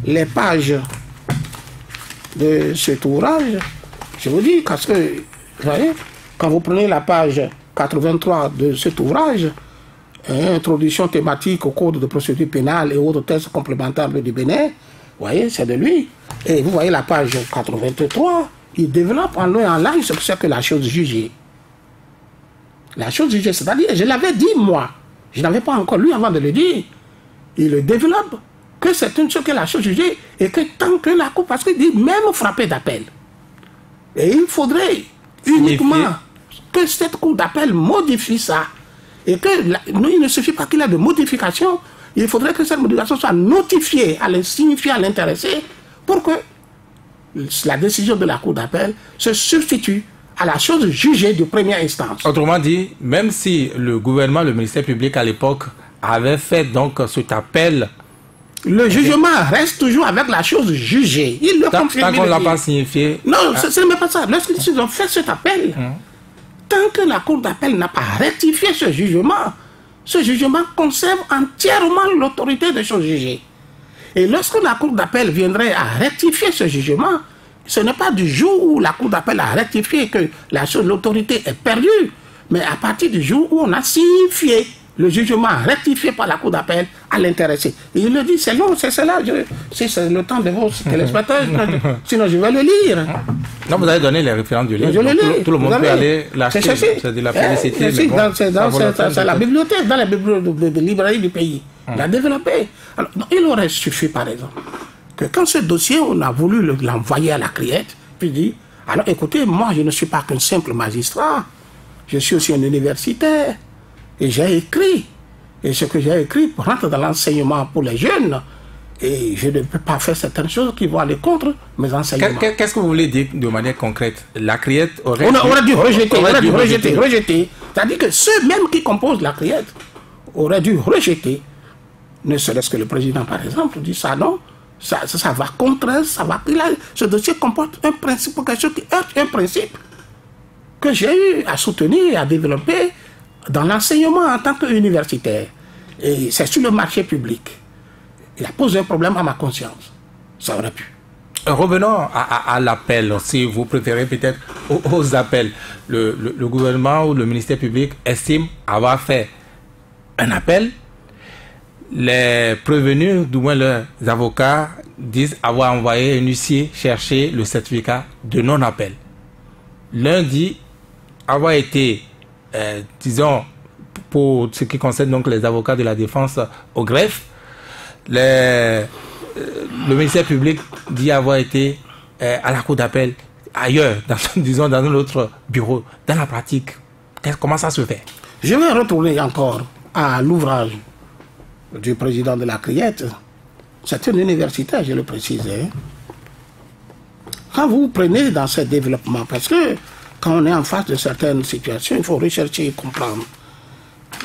les pages de cet ouvrage. Je vous dis, parce que, vous voyez, quand vous prenez la page 83 de cet ouvrage, introduction thématique au code de procédure pénale et autres tests complémentaires du Bénin, vous voyez, c'est de lui. Et vous voyez la page 83, il développe en long et en large ce que c'est que la chose jugée. La chose jugée, c'est-à-dire, je l'avais dit moi, je n'avais pas encore lu avant de le dire, il le développe, que c'est une chose que la chose jugée, et que tant que la Cour, parce qu'il dit même frappé d'appel. Et il faudrait uniquement que cette Cour d'appel modifie ça. Et que il ne suffit pas qu'il y ait de modification, il faudrait que cette modification soit notifiée, signifiée à l'intéressé, pour que la décision de la Cour d'appel se substitue à la chose jugée de première instance. Autrement dit, même si le gouvernement, le ministère public à l'époque avait fait donc cet appel, le jugement reste toujours avec la chose jugée. Il le confirme. Tant qu'on ne l'a pas signifié. Non, ce n'est même pas ça. Lorsqu'ils ont fait cet appel, tant que la Cour d'appel n'a pas rectifié ce jugement conserve entièrement l'autorité de choses jugées. Et lorsque la Cour d'appel viendrait à rectifier ce jugement, ce n'est pas du jour où la Cour d'appel a rectifié que l'autorité est perdue, mais à partir du jour où on a signifié le jugement rectifié par la Cour d'appel à l'intéressé. Et il le dit, c'est long, c'est cela, c'est le temps de vos téléspectateurs, sinon je vais le lire. Non, vous avez donné les références du livre. Je le lis. Tout le monde peut aller l'acheter. C'est de la publicité. C'est la bibliothèque, dans la bibliothèque de librairie du pays. Il a développé. Alors, il aurait suffi, par exemple, que quand ce dossier, on a voulu l'envoyer à la criette, puis dit, alors écoutez, moi je ne suis pas qu'un simple magistrat, je suis aussi un universitaire, et j'ai écrit, et ce que j'ai écrit rentre dans l'enseignement pour les jeunes, Et je ne peux pas faire certaines choses qui vont aller contre mes enseignements. Qu'est-ce que vous voulez dire de manière concrète? La Criette aurait dû rejeter. C'est-à-dire que ceux même qui composent la Criette auraient dû rejeter. Ne serait-ce que le président, par exemple, dit ça, non, ça va contre, ça va. Ce dossier comporte un principe, quelque chose qui heurte un principe que j'ai eu à soutenir et à développer dans l'enseignement en tant qu'universitaire. Et c'est sur le marché public. Il a posé un problème à ma conscience. Ça aurait pu. Revenons à l'appel, si vous préférez peut-être aux appels. Le gouvernement ou le ministère public estime avoir fait un appel. Les prévenus, du moins leurs avocats, disent avoir envoyé un huissier chercher le certificat de non-appel. L'un dit avoir été, disons, pour ce qui concerne donc les avocats de la défense au greffe, le ministère public dit avoir été à la cour d'appel ailleurs, disons dans un autre bureau. Dans la pratique, comment ça se fait? Je vais retourner encore à l'ouvrage du président de la Criette. C'est une université, je le précise. Quand vous prenez dans ce développement, parce que quand on est en face de certaines situations, il faut rechercher et comprendre.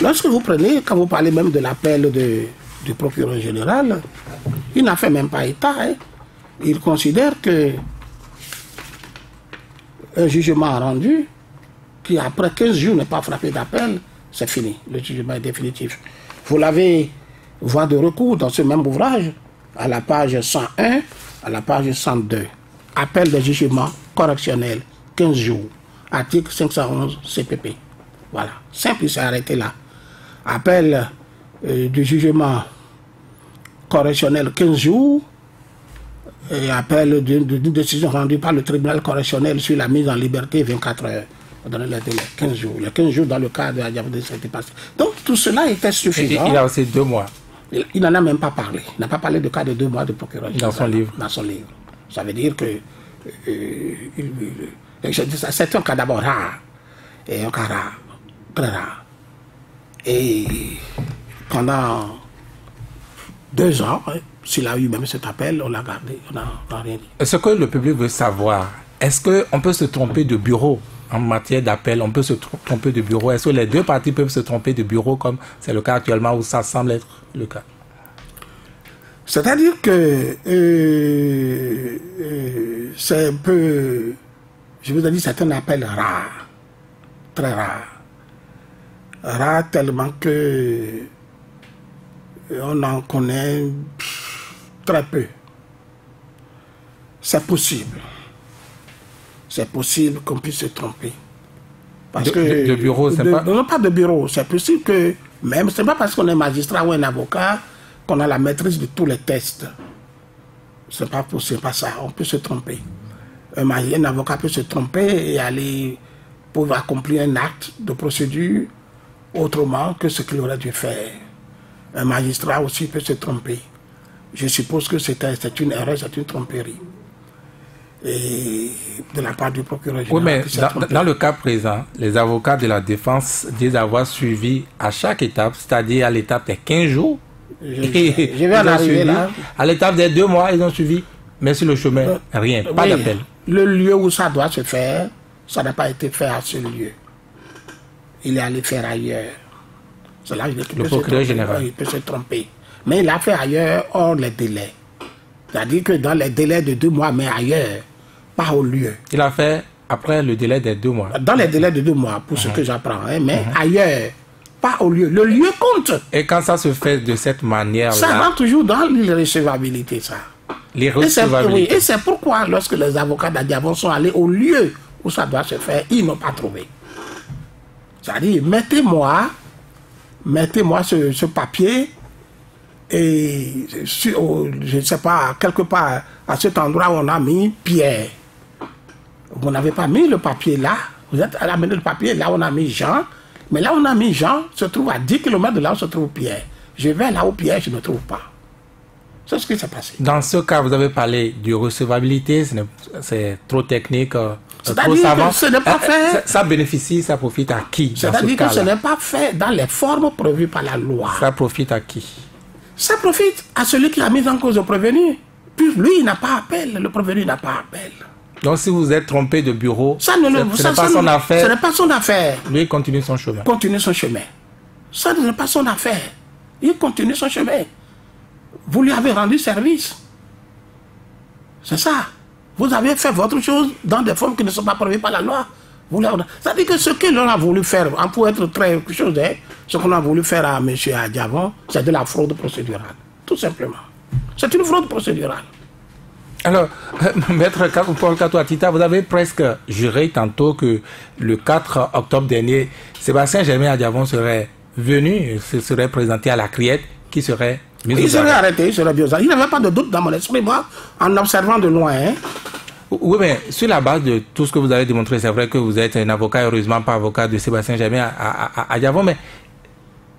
Lorsque vous prenez, quand vous parlez même de l'appel du procureur général, il n'a fait même pas état. Il considère que un jugement rendu, qui après 15 jours n'est pas frappé d'appel, c'est fini. Le jugement est définitif. Vous l'avez, voie de recours dans ce même ouvrage, à la page 101, à la page 102. Appel de jugement correctionnel, 15 jours. Article 511 CPP. Voilà. Simple, il s'est arrêté là. Appel du jugement correctionnel 15 jours et appel d'une décision rendue par le tribunal correctionnel sur la mise en liberté 24 heures. On donne le délai, 15 jours. Les 15 jours dans le cas de la diable de cette passé. Donc tout cela était suffisant. Il a aussi 2 mois. Il n'en a même pas parlé. Il n'a pas parlé du cas de 2 mois de procureur. Dans son livre. Dans son livre. Ça veut dire que c'est un cas d'abord rare. Et un cas rare. Très rare. Et pendant 2 ans, s'il a eu même cet appel, on l'a gardé, on n'a rien dit. Ce que le public veut savoir, est-ce qu'on peut se tromper de bureau en matière d'appel? On peut se tromper de bureau. Est-ce que les 2 parties peuvent se tromper de bureau comme c'est le cas actuellement, ou ça semble être le cas? C'est-à-dire que c'est un peu, je vous ai dit, c'est un appel rare, très rare. Rare tellement que on en connaît très peu. C'est possible. C'est possible qu'on puisse se tromper. Parce que de bureau, c'est pas... Non, pas de bureau. C'est possible que, même, c'est pas parce qu'on est magistrat ou un avocat qu'on a la maîtrise de tous les tests. C'est pas possible, pas ça. On peut se tromper. Un avocat peut se tromper et aller pour accomplir un acte de procédure autrement que ce qu'il aurait dû faire. Un magistrat aussi peut se tromper. Je suppose que c'est une erreur, c'est une tromperie. Et de la part du procureur général. Oui, mais dans le cas présent, les avocats de la défense disent avoir suivi à chaque étape, c'est-à-dire à l'étape des 15 jours. Je vais en arriver là. À l'étape des 2 mois, ils ont suivi, mais sur le chemin, rien, pas d'appel. Le lieu où ça doit se faire, ça n'a pas été fait à ce lieu. Il est allé faire ailleurs. C'est là qu'il le procureur général. Il peut se tromper. Mais il a fait ailleurs hors les délais. C'est-à-dire que dans les délais de 2 mois, mais ailleurs, pas au lieu. Il a fait après le délai des 2 mois. Dans les délais de 2 mois, pour ce que j'apprends, mais ailleurs, pas au lieu. Le lieu compte. Et quand ça se fait de cette manière-là... Ça rentre toujours dans l'irrecevabilité, ça. L'irrecevabilité. Et c'est pourquoi, lorsque les avocats d'Adiabon sont allés au lieu où ça doit se faire, ils n'ont pas trouvé. C'est-à-dire, mettez-moi ce papier et je ne sais pas, quelque part à cet endroit où on a mis Pierre. Vous n'avez pas mis le papier là, vous êtes allé amener le papier, là on a mis Jean, mais là on a mis Jean, se trouve à 10 km de là où se trouve Pierre. Je vais là où Pierre, je ne trouve pas. C'est ce qui s'est passé. Dans ce cas, vous avez parlé de recevabilité, c'est trop technique. C'est-à-dire que ce n'est pas fait. Ça bénéficie, ça profite à qui? C'est-à-dire que ce n'est pas fait dans les formes prévues par la loi. Ça profite à qui? Ça profite à celui qui a mis en cause le prévenu. Puis lui, il n'a pas appel, le prévenu n'a pas appel. Donc si vous êtes trompé de bureau, ce n'est pas son affaire. Ce n'est pas son affaire. Lui, il continue son chemin. Continue son chemin. Ça n'est pas son affaire. Il continue son chemin. Vous lui avez rendu service. C'est ça. Vous avez fait votre chose dans des formes qui ne sont pas prévues par la loi. C'est-à-dire que ce que l'on a voulu faire, pour être très quelque chose, ce qu'on a voulu faire à M. Adiavon, c'est de la fraude procédurale. Tout simplement. C'est une fraude procédurale. Alors, Maître Paul Kato-Atita, vous avez presque juré tantôt que le 4 octobre dernier, Sébastien Germain Adiavon serait venu, se serait présenté à la criette, qui serait mis au Il serait arrêté, il serait biosé. Il n'y avait pas de doute dans mon esprit, moi, en observant de loin. Oui, mais sur la base de tout ce que vous avez démontré, c'est vrai que vous êtes un avocat, heureusement pas avocat de Sébastien Germain Adiavon, mais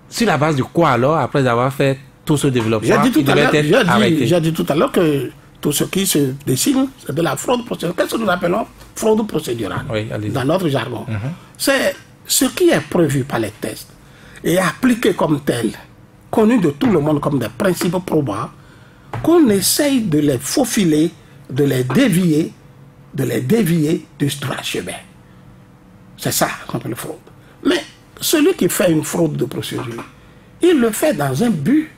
sur la base de quoi alors, après avoir fait tout ce développement, il devait être arrêté? J'ai dit tout à l'heure que tout ce qui se dessine, c'est de la fraude procédurale. Qu'est-ce que nous appelons fraude procédurale dans notre jargon? C'est ce qui est prévu par les tests et appliqué comme tel, connu de tout le monde comme des principes probants, qu'on essaye de les faufiler, de les dévier du droit chemin. C'est ça qu'on appelle fraude. Mais celui qui fait une fraude de procédure, il le fait dans un but.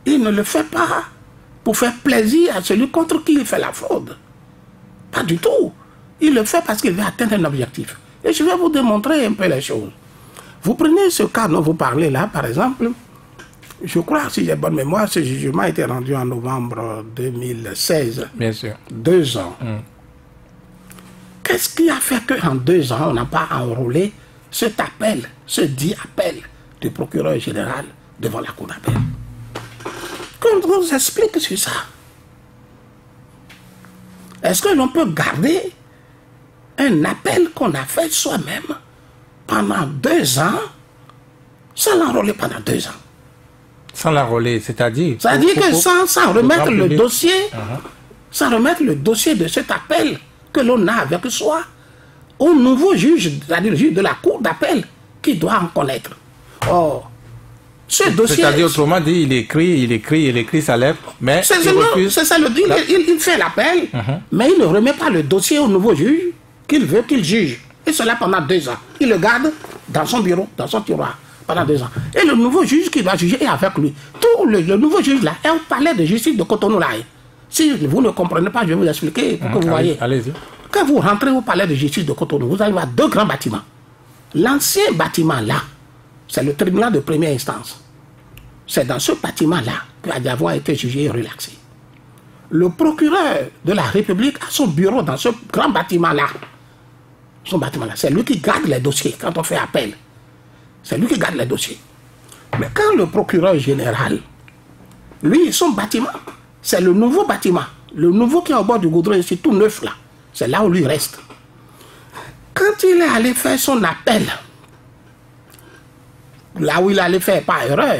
Il ne le fait pas pour faire plaisir à celui contre qui il fait la fraude. Pas du tout. Il le fait parce qu'il veut atteindre un objectif. Et je vais vous démontrer un peu les choses. Vous prenez ce cas dont vous parlez là, par exemple. Je crois, si j'ai bonne mémoire, ce jugement a été rendu en novembre 2016. Bien sûr. 2 ans. Qu'est-ce qui a fait qu'en 2 ans, on n'a pas enrôlé cet appel, ce dit appel du procureur général devant la cour d'appel? Qu'on nous explique sur ça. Est-ce que l'on peut garder un appel qu'on a fait soi-même pendant 2 ans sans l'enrôler pendant 2 ans? Sans l'enrôler, c'est-à-dire? C'est-à-dire que sans remettre le dossier, sans remettre le dossier de cet appel que l'on a avec soi au nouveau juge, c'est-à-dire le juge de la cour d'appel, qui doit en connaître. Or, ce dossier... C'est-à-dire, autrement dit, il écrit sa lettre, mais c'est ça le dit, il fait l'appel, mais il ne remet pas le dossier au nouveau juge qu'il veut qu'il juge. Et cela pendant 2 ans. Il le garde dans son bureau, dans son tiroir, pendant 2 ans. Et le nouveau juge qui va juger est avec lui. Tout le nouveau juge là est au palais de justice de Cotonou là. Si vous ne comprenez pas, je vais vous expliquer pour que vous voyez. Allez-y. Quand vous rentrez au palais de justice de Cotonou, vous arrivez à 2 grands bâtiments. L'ancien bâtiment là, c'est le tribunal de première instance. C'est dans ce bâtiment-là que Adiavon a été jugé et relaxé. Le procureur de la République a son bureau dans ce grand bâtiment-là. Son bâtiment-là. C'est lui qui garde les dossiers quand on fait appel. C'est lui qui garde les dossiers. Mais quand le procureur général, lui, son bâtiment, c'est le nouveau bâtiment. Le nouveau qui est au bord du goudron, c'est tout neuf là. C'est là où lui reste. Quand il est allé faire son appel, là où il allait faire par erreur,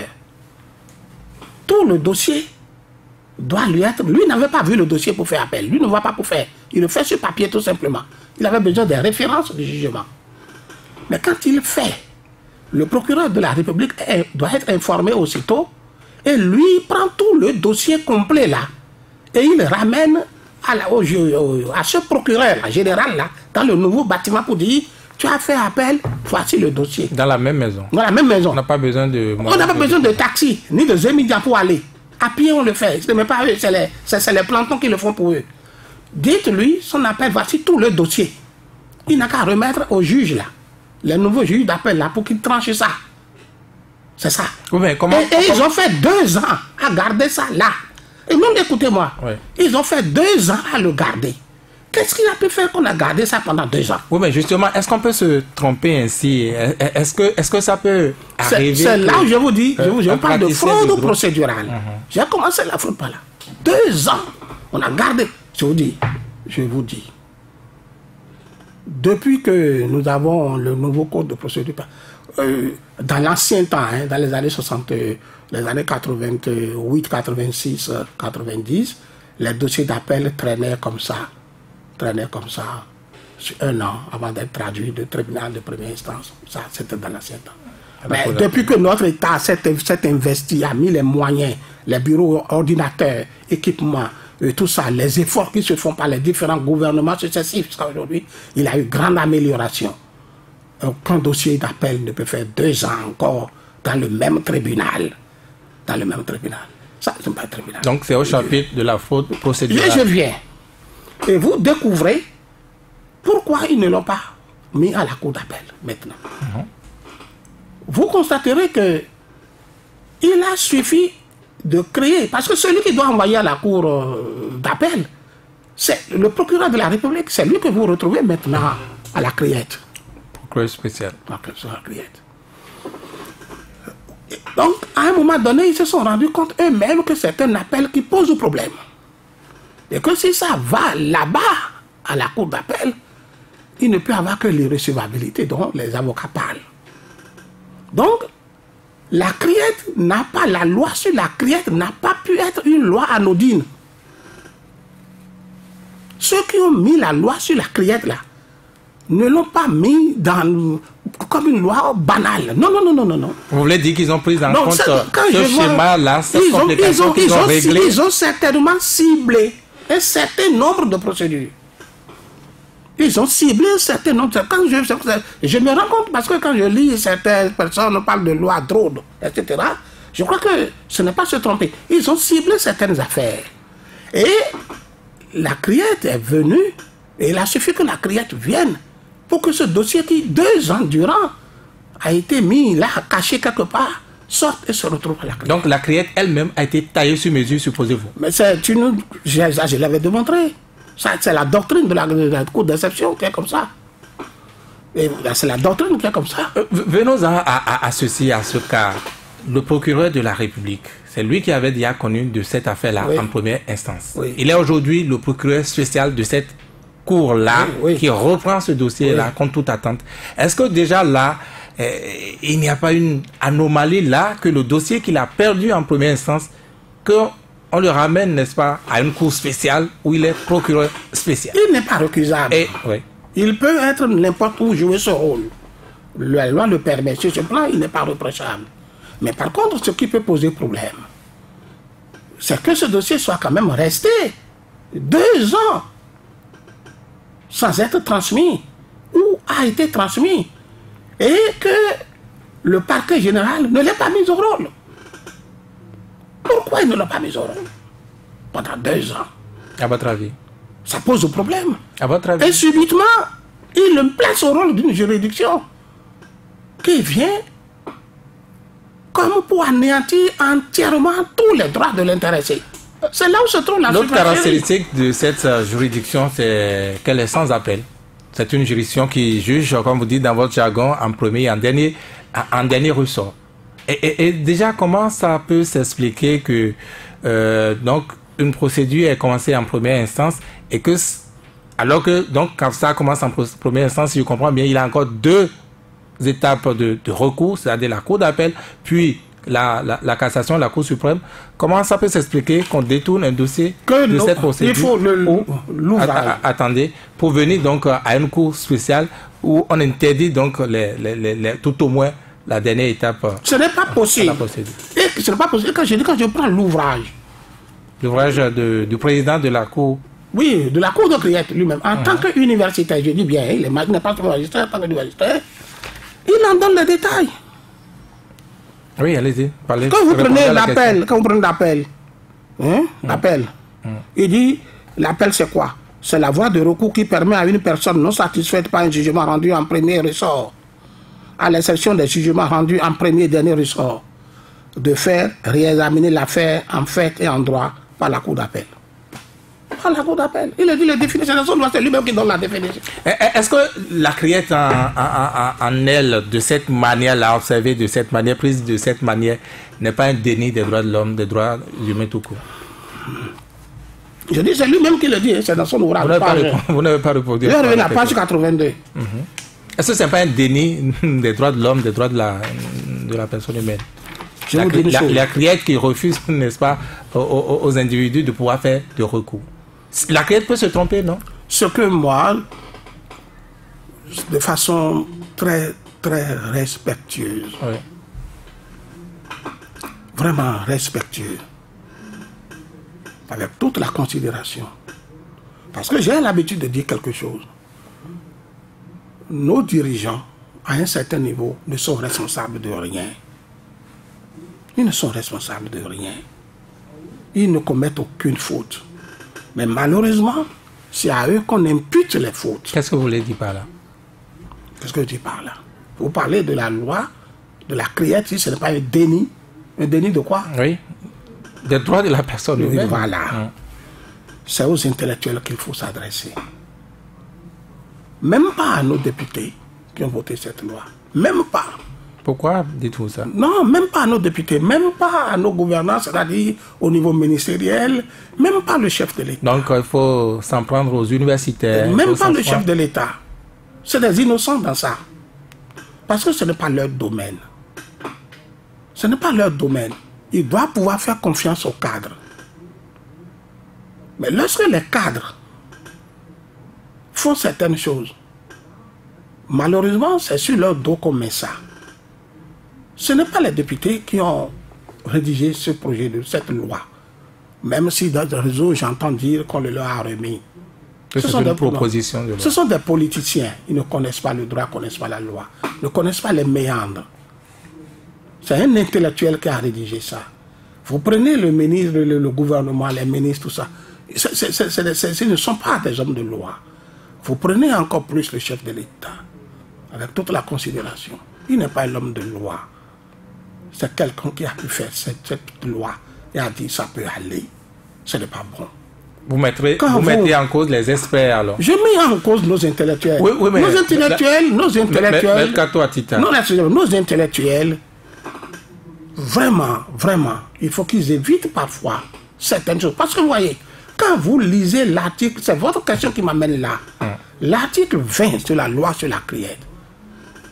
tout le dossier doit lui être... Lui n'avait pas vu le dossier pour faire appel. Lui ne voit pas pour faire. Il le fait sur papier tout simplement. Il avait besoin des références du jugement. Mais quand il fait, le procureur de la République doit être informé aussitôt et lui prend tout le dossier complet là et il ramène à ce procureur général là dans le nouveau bâtiment pour dire tu as fait appel, voici le dossier. Dans la même maison. Dans la même maison. On n'a pas besoin de... On n'a pas besoin de taxi, ni de Zemidia pour aller. À pied, on le fait. Ce n'est pas eux, c'est les plantons qui le font pour eux. Dites-lui son appel, voici tout le dossier. Il n'a qu'à remettre au juge là, le nouveau juge d'appel là, pour qu'il tranche ça. C'est ça. Oui, mais comment, et ils ont fait 2 ans à garder ça là. Et même, écoutez-moi, ils ont fait 2 ans à le garder. Qu'est-ce qu'il a pu faire qu'on a gardé ça pendant 2 ans? Oui, mais justement, est-ce qu'on peut se tromper ainsi? Est-ce que ça peut arriver? C'est là où je vous dis, je vous parle de fraude procédurale. J'ai commencé la fraude par là. 2 ans, on a gardé. Je vous dis, depuis que nous avons le nouveau code de procédure, dans l'ancien temps, dans les années 60, les années 88, 86, 90, les dossiers d'appel traînaient comme ça, sur 1 an avant d'être traduits de tribunal de première instance. Ça, c'était dans l'ancien temps. Mais depuis que notre État s'est investi, a mis les moyens, les bureaux, ordinateurs, équipements, tout ça, les efforts qui se font par les différents gouvernements successifs, jusqu'à aujourd'hui, il y a eu grande amélioration. Aucun dossier d'appel ne peut faire 2 ans encore dans le même tribunal. Dans le même tribunal. Ça, c'est pas un tribunal. Donc, c'est au chapitre de la fraude procédurale. Je viens. Et vous découvrez pourquoi ils ne l'ont pas mis à la cour d'appel maintenant. Vous constaterez que il a suffi de créer, parce que celui qui doit envoyer à la cour d'appel, c'est le procureur de la République, c'est lui que vous retrouvez maintenant à la Criette. Procureur spécial. La Criette. Donc, à un moment donné, ils se sont rendus compte eux-mêmes que c'est un appel qui pose problème. Et que si ça va là-bas, à la cour d'appel, il ne peut avoir que l'irrecevabilité dont les avocats parlent. Donc, la Criette n'a pas, la loi sur la Criette n'a pas pu être une loi anodine. Ceux qui ont mis la loi sur la Criette, là, ne l'ont pas mis comme une loi banale. Non, non, non, non, non, non. Vous voulez dire qu'ils ont pris en compte ce schéma-là, cette complication qu'ils ont réglé? Ils ont certainement ciblé un certain nombre de procédures. Ils ont ciblé un certain nombre. Quand je me rends compte, parce que quand je lis certaines personnes parlent de loi Drôle, etc., je crois que ce n'est pas se tromper. Ils ont ciblé certaines affaires. Et la Criette est venue, et il a suffi que la Criette vienne pour que ce dossier qui, 2 ans durant, a été mis là, caché quelque part, sorte et se retrouve à la Criette. Donc la Criette elle-même a été taillée sur mesure, supposez-vous? Mais je l'avais démontré. C'est la doctrine de la cour d'inception qui est comme ça. C'est la doctrine qui est comme ça. Venons-en à ce cas. Le procureur de la République, c'est lui qui avait déjà connu de cette affaire-là en première instance. Oui. Il est aujourd'hui le procureur spécial de cette cour-là qui reprend ce dossier-là contre toute attente. Est-ce que déjà là, il n'y a pas une anomalie là que le dossier qu'il a perdu en première instance, qu'on le ramène, n'est-ce pas, à une cour spéciale où il est procureur spécial? Il n'est pas recusable. Il peut être n'importe où jouer ce rôle. La loi le permet. Sur ce plan, il n'est pas reprochable. Mais par contre, ce qui peut poser problème, c'est que ce dossier soit quand même resté 2 ans sans être transmis ou a été transmis et que le parquet général ne l'ait pas mis au rôle. Pourquoi il ne l'a pas mis au rôle pendant 2 ans? À votre avis? Ça pose problème. À votre avis? Et subitement, il le place au rôle d'une juridiction qui vient comme pour anéantir entièrement tous les droits de l'intéressé. C'est là où se trouve la L'autre caractéristique de cette juridiction, c'est qu'elle est sans appel. C'est une juridiction qui juge, comme vous dites dans votre jargon, en premier et en dernier ressort. Et déjà, comment ça peut s'expliquer que donc une procédure est commencée en première instance et que, alors que donc quand ça commence en première instance, si je comprends bien, il y a encore 2 étapes de recours, c'est-à-dire la cour d'appel, puis la cassation, la Cour suprême. Comment ça peut s'expliquer qu'on détourne un dossier de cette procédure? Il faut attendez, pour venir donc à une cour spéciale où on interdit donc tout au moins la dernière étape. Ce n'est pas possible. Et ce n'est pas possible quand je prends l'ouvrage. L'ouvrage du président de la Cour. Oui, de la Cour de Criette lui-même. En tant qu'universitaire, je dis bien, il n'est pas magistrat, en tant qu'universitaire, il en donne les détails. Oui, allez-y. Quand vous prenez l'appel, il dit, l'appel c'est quoi? C'est la voie de recours qui permet à une personne non satisfaite par un jugement rendu en premier ressort, à l'exception des jugements rendus en premier et dernier ressort, de faire réexaminer l'affaire en fait et en droit par la Cour d'appel. Par la Cour d'appel. Il a dit les définitions, c'est lui-même qui donne la définition. Est-ce que la Criette en elle, de cette manière-là, observée de cette manière, prise de cette manière, n'est pas un déni des droits de l'homme, des droits humains tout court? Je dis, c'est lui-même qui le dit, c'est dans son ouvrage. Vous n'avez pas répondu. Je vais revenir à la page 82. Est-ce que ce n'est pas un déni des droits de l'homme, des droits de la personne humaine? La Criette qui refuse, n'est-ce pas, aux individus de pouvoir faire de recours. La Criette peut se tromper, non? Ce que moi, de façon très, très respectueuse, vraiment respectueuse, avec toute la considération. Parce que j'ai l'habitude de dire quelque chose. Nos dirigeants, à un certain niveau, ne sont responsables de rien. Ils ne sont responsables de rien. Ils ne commettent aucune faute. Mais malheureusement, c'est à eux qu'on impute les fautes. Qu'est-ce que vous voulez dire par là? Qu'est-ce que je dis par là? Vous parlez de la loi, de la criette, si ce n'est pas un déni. Un déni de quoi? Oui, des droits de la personne humaine. Voilà. C'est aux intellectuels qu'il faut s'adresser. Même pas à nos députés qui ont voté cette loi. Même pas. Pourquoi dites-vous ça? Non, même pas à nos députés, même pas à nos gouvernants, c'est-à-dire au niveau ministériel, même pas le chef de l'État. Donc il faut s'en prendre aux universitaires. Même pas le chef de l'État. C'est des innocents dans ça. Parce que ce n'est pas leur domaine. Ce n'est pas leur domaine. Ils doivent pouvoir faire confiance aux cadres. Mais lorsque les cadres font certaines choses, malheureusement, c'est sur leur dos qu'on met ça. Ce n'est pas les députés qui ont rédigé ce projet de cette loi. Même si dans le réseau, j'entends dire qu'on le leur a remis. Ce sont des propositions de loi. Ce sont des politiciens. Ils ne connaissent pas le droit, ne connaissent pas la loi, ne connaissent pas les méandres. C'est un intellectuel qui a rédigé ça. Vous prenez le ministre, le gouvernement, les ministres, tout ça. Ce ne sont pas des hommes de loi. Vous prenez encore plus le chef de l'État, avec toute la considération. Il n'est pas l'homme de loi. C'est quelqu'un qui a pu faire cette loi et a dit ça peut aller. Ce n'est pas bon. Vous mettez en cause les experts alors? Je mets en cause nos intellectuels. Oui, mais nos intellectuels, vraiment, il faut qu'ils évitent parfois certaines choses. Parce que vous voyez, quand vous lisez l'article, c'est votre question qui m'amène là. L'article 20 sur la loi sur la criette,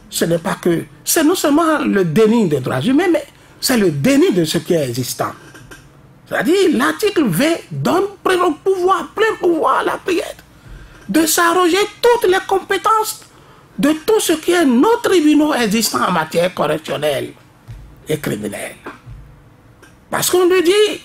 ce n'est pas que... C'est non seulement le déni des droits humains, mais c'est le déni de ce qui est existant. C'est-à-dire, l'article 20 donne plein pouvoir à la criette de s'arroger toutes les compétences de tout ce qui est nos tribunaux existants en matière correctionnelle et criminelle. Parce qu'on lui dit,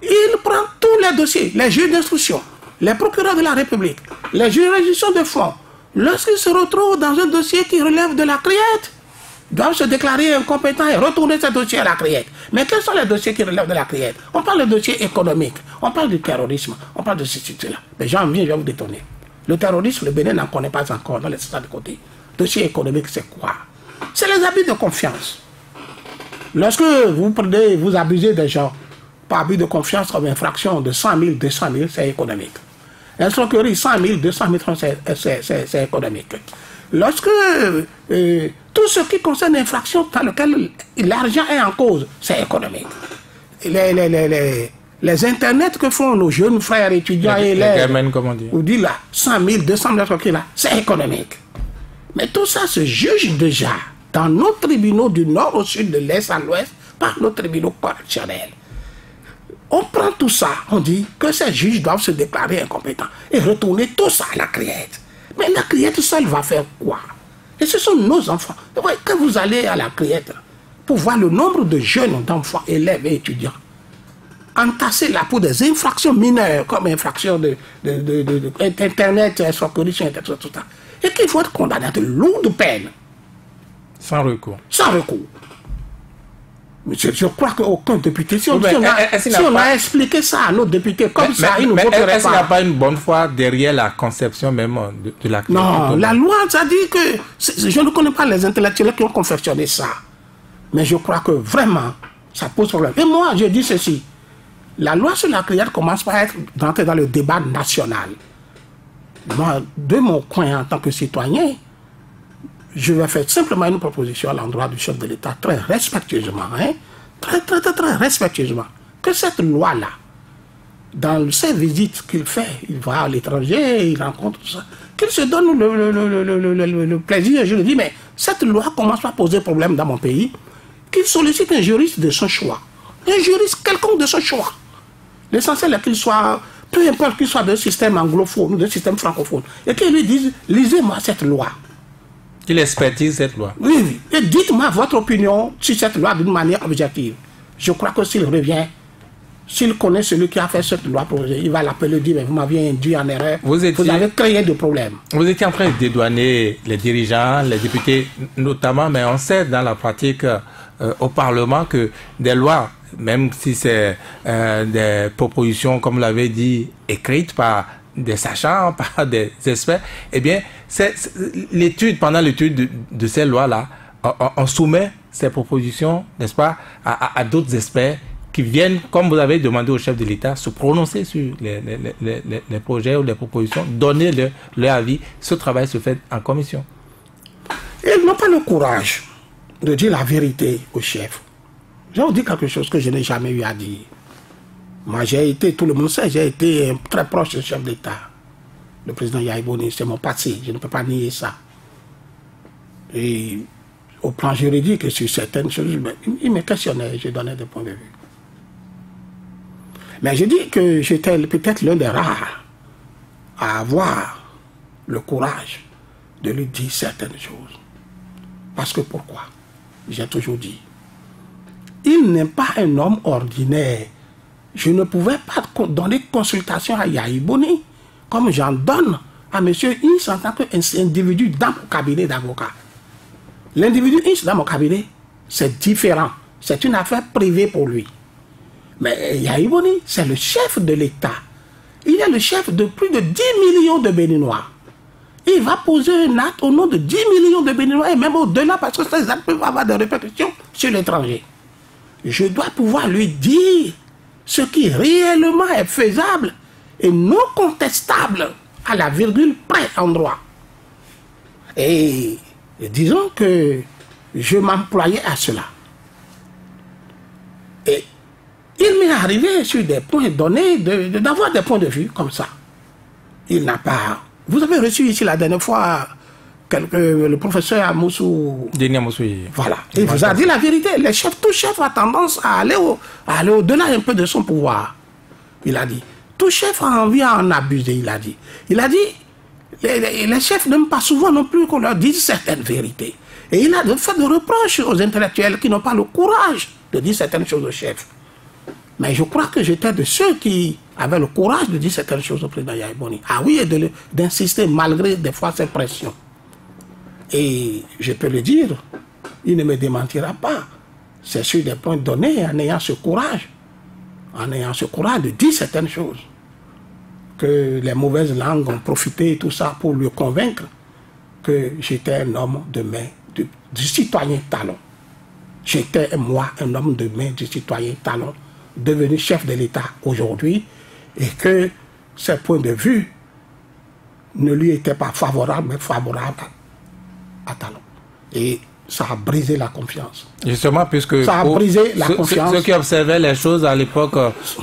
il prend tous les dossiers, les juges d'instruction, les procureurs de la République, les juridictions de fond, lorsqu'ils se retrouvent dans un dossier qui relève de la criette, doivent se déclarer incompétents et retourner ce dossier à la criette. Mais quels sont les dossiers qui relèvent de la criette? On parle de dossiers économiques, on parle du terrorisme, on parle de ceci, cela. Mais j'en viens, je vais vous détonner. Le terrorisme, le Bénin n'en connaît pas encore dans les États de côté. Dossier économique, c'est quoi? C'est les abus de confiance. Lorsque vous prenez, vous abusez des gens par abus de confiance comme infraction de 100 000, 200 000, c'est économique. Escroquerie, 100 000, 200 000 francs, c'est économique. Lorsque tout ce qui concerne l'infraction dans laquelle l'argent est en cause, c'est économique. Les internets que font nos jeunes frères étudiants et les gamins, comment dire, vous dites là, 100 000, 200 000, là, c'est économique. Mais tout ça se juge déjà dans nos tribunaux du nord au sud, de l'est à l'ouest, par nos tribunaux correctionnels. On prend tout ça, on dit que ces juges doivent se déclarer incompétents et retourner tout ça à la criette. Mais la criette seule va faire quoi? Et ce sont nos enfants. Quand vous allez à la criette, pour voir le nombre de jeunes d'enfants, élèves et étudiants, entassés là pour des infractions mineures, comme infractions d'Internet, escroquerie, tout ça, et qu'il faut être condamné à de lourdes peines. Sans recours. Sans recours. Mais je crois qu'aucun député, si on a expliqué ça à nos députés comme ça, ils ne voteraient pas. Est-ce qu'il n'y a pas une bonne foi derrière la conception même de la criette? Non, la loi, ça dit que... Je ne connais pas les intellectuels qui ont confectionné ça. Mais je crois que vraiment, ça pose problème. Et moi, je dis ceci. La loi sur la criette commence par d'entrer dans le débat national. Moi, de mon coin en tant que citoyen, je vais faire simplement une proposition à l'endroit du chef de l'État, très respectueusement, hein, très respectueusement, que cette loi-là, dans ces visites qu'il fait, il va à l'étranger, il rencontre tout ça, qu'il se donne le plaisir, je le dis, mais cette loi commence à poser problème dans mon pays, qu'il sollicite un juriste de son choix, un juriste quelconque de son choix. L'essentiel est qu'il soit, peu importe qu'il soit d'un système anglophone ou d'un système francophone, et qu'il lui dise, lisez-moi cette loi. Il expertise cette loi. Oui. Et dites-moi votre opinion sur cette loi d'une manière objective. Je crois que s'il revient s'il connaît celui qui a fait cette loi projet, il va l'appeler et dire, mais vous m'aviez induit en erreur, vous avez créé des problèmes. Vous étiez en train de dédouaner les dirigeants, les députés notamment, mais on sait dans la pratique au Parlement que des lois, même si c'est des propositions, comme vous l'avez dit, écrites par des sachants, par des experts, eh bien, pendant l'étude de ces lois-là, on soumet ces propositions, n'est-ce pas, à d'autres experts qui viennent, comme vous avez demandé au chef de l'État, se prononcer sur les projets ou les propositions, donner leur avis. Ce travail se fait en commission. Ils n'ont pas le courage de dire la vérité au chef. Je vais vous dire quelque chose que je n'ai jamais eu à dire. Moi, j'ai été, tout le monde sait, j'ai été très proche du chef d'État. Le président Yahya Boni, c'est mon passé, je ne peux pas nier ça. Et au plan juridique et sur certaines choses, il me questionnait, je donnais des points de vue. Mais je dis que j'étais peut-être l'un des rares à avoir le courage de lui dire certaines choses. Parce que pourquoi? J'ai toujours dit, il n'est pas un homme ordinaire. Je ne pouvais pas donner consultation à Yahya Boni comme j'en donne à M. Ince en tant qu'individu dans mon cabinet d'avocat. L'individu Ince dans mon cabinet, c'est différent. C'est une affaire privée pour lui. Mais Yahya Boni, c'est le chef de l'État. Il est le chef de plus de 10 millions de Béninois. Il va poser un acte au nom de 10 millions de Béninois et même au-delà parce que ces actes peuvent avoir des répercussions sur l'étranger. Je dois pouvoir lui dire ce qui réellement est faisable et non contestable à la virgule près en droit. Et disons que je m'employais à cela. Et il m'est arrivé sur des points donnés d'avoir des points de vue comme ça. Il n'a pas... Vous avez reçu ici la dernière fois le professeur Amoussou. Voilà. Il vous a dit la vérité. Tout chef a tendance à aller au-delà un peu de son pouvoir. Il a dit. Tout chef a envie à en abuser, il a dit. Il a dit, les chefs n'aiment pas souvent non plus qu'on leur dise certaines vérités. Et il a fait de reproches aux intellectuels qui n'ont pas le courage de dire certaines choses aux chefs. Mais je crois que j'étais de ceux qui avaient le courage de dire certaines choses au président Yahya Boni. Ah oui, et d'insister malgré des fois ces pressions. Et je peux le dire, il ne me démentira pas. C'est sur des points donnés, en ayant ce courage de dire certaines choses, que les mauvaises langues ont profité et tout ça pour le convaincre que j'étais un homme de main du citoyen talon. J'étais, moi, un homme de main du citoyen talon, devenu chef de l'État aujourd'hui, et que ces points de vue ne lui étaient pas favorables, mais favorables à talon. Et ça a brisé la confiance. Justement, puisque ça a brisé la confiance. Ceux qui observaient les choses à l'époque,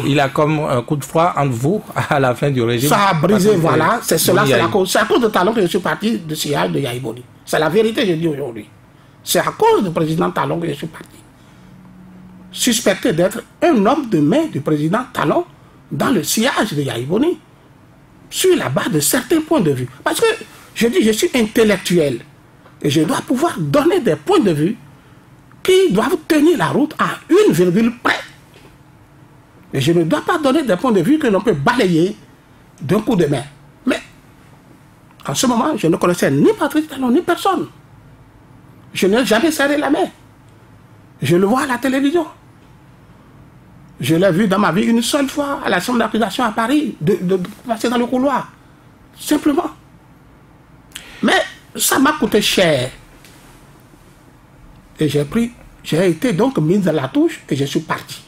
il a comme un coup de froid entre vous à la fin du régime. Ça a brisé, voilà. C'est cela, c'est à cause de Talon que je suis parti du sillage de Yahya Boni. C'est la vérité, je dis aujourd'hui. C'est à cause du président Talon que je suis parti. Suspecté d'être un homme de main du président Talon dans le sillage de Yahya Boni, sur la base de certains points de vue. Parce que je dis, je suis intellectuel. Et je dois pouvoir donner des points de vue qui doivent tenir la route à une virgule près. Et je ne dois pas donner des points de vue que l'on peut balayer d'un coup de main. Mais en ce moment, je ne connaissais ni Patrice Talon, ni personne. Je n'ai jamais serré la main. Je le vois à la télévision. Je l'ai vu dans ma vie une seule fois à la chambre d'accusation à Paris, de passer dans le couloir. Simplement. Mais ça m'a coûté cher. Et j'ai été donc mis à la touche et je suis parti.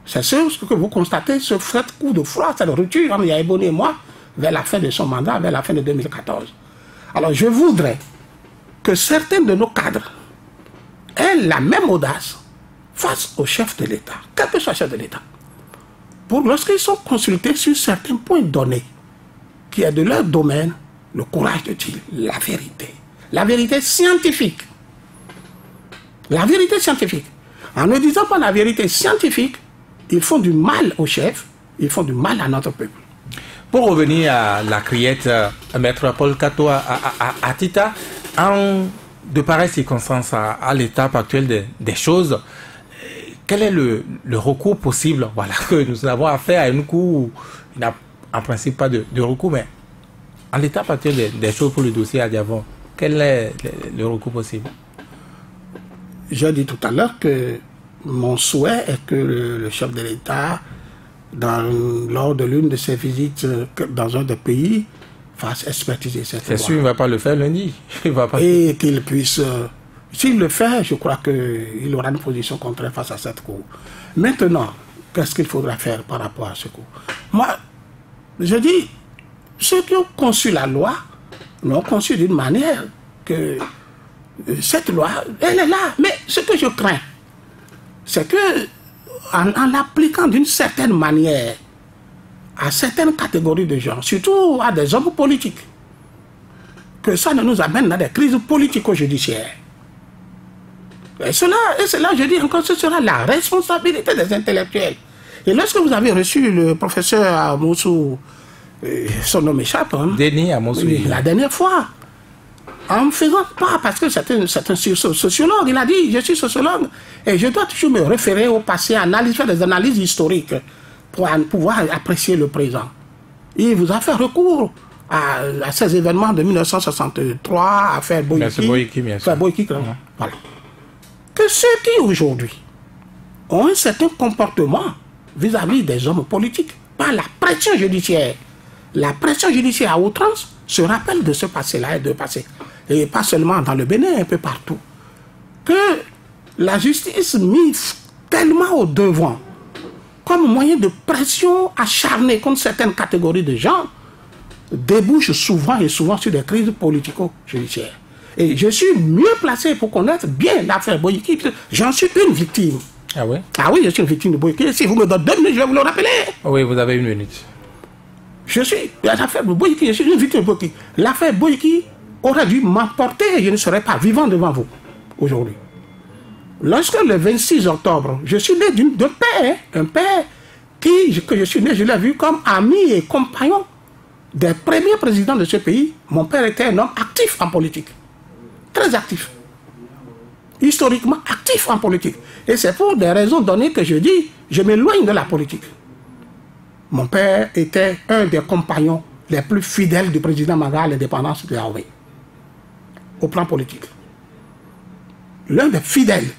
C'est ce que vous constatez, ce fret coup de froid, cette rupture entre Yahya Boni et moi, vers la fin de son mandat, vers la fin de 2014. Alors je voudrais que certains de nos cadres aient la même audace face au chef de l'État, quel que soit le chef de l'État, pour lorsqu'ils sont consultés sur certains points donnés, qui est de leur domaine, le courage de dire la vérité scientifique. La vérité scientifique. En ne disant pas la vérité scientifique, ils font du mal au chef, ils font du mal à notre peuple. Pour revenir à la criette, Maître Paul Kato à Tita, en de pareilles circonstances à l'étape actuelle des choses, quel est le recours possible? Voilà, que nous avons affaire à un coup où il n'y a en principe pas de recours, mais en l'état partir des choses pour le dossier à Diavon, quel est le recours possible? J'ai dit tout à l'heure que mon souhait est que le chef de l'État, lors de l'une de ses visites dans un des pays, fasse expertiser cette loi. C'est sûr, il ne va pas le faire lundi. Il va pas et qu'il puisse... s'il le fait, je crois qu'il aura une position contraire face à cette cour. Maintenant, qu'est-ce qu'il faudra faire par rapport à ce cours? Moi, je dis, ceux qui ont conçu la loi l'ont conçue d'une manière que cette loi, elle est là. Mais ce que je crains, c'est que en l'appliquant d'une certaine manière à certaines catégories de gens, surtout à des hommes politiques, que ça ne nous amène dans des crises politico-judiciaires. Et cela, je dis encore, ce sera la responsabilité des intellectuels. Et lorsque vous avez reçu le professeur Amoussou, son nom m'échappe, Denis Amoussou, la dernière fois, en me faisant part, parce que c'est un sociologue, il a dit, je suis sociologue, et je dois toujours me référer au passé, faire des analyses historiques, pour pouvoir apprécier le présent. Il vous a fait recours à ces événements de 1963, à faire Boyiki, voilà. Que ceux qui aujourd'hui ont un certain comportement vis-à-vis des hommes politiques, par la pression judiciaire à outrance, se rappellent de ce passé-là et de passé. Et pas seulement dans le Bénin, un peu partout. Que la justice mise tellement au devant, comme moyen de pression acharnée contre certaines catégories de gens, débouche souvent sur des crises politico-judiciaires. Et je suis mieux placé pour connaître bien l'affaire Boyiki. J'en suis une victime. Ah oui? Ah oui, je suis une victime de Boyiki. Si vous me donnez 2 minutes, je vais vous le rappeler. Oui, vous avez 1 minute. Je suis l'affaire Boyiki, je suis une victime de Boyiki. L'affaire Boyiki aurait dû m'emporter et je ne serais pas vivant devant vous aujourd'hui. Lorsque le 26 octobre, je suis né d'un père, un père que je suis né, je l'ai vu comme ami et compagnon des premiers présidents de ce pays. Mon père était un homme actif en politique. Très actif. Historiquement actif en politique. Et c'est pour des raisons données que je dis, je m'éloigne de la politique. Mon père était un des compagnons les plus fidèles du président Manga à l'indépendance de Yahweh. Au plan politique. L'un des fidèles.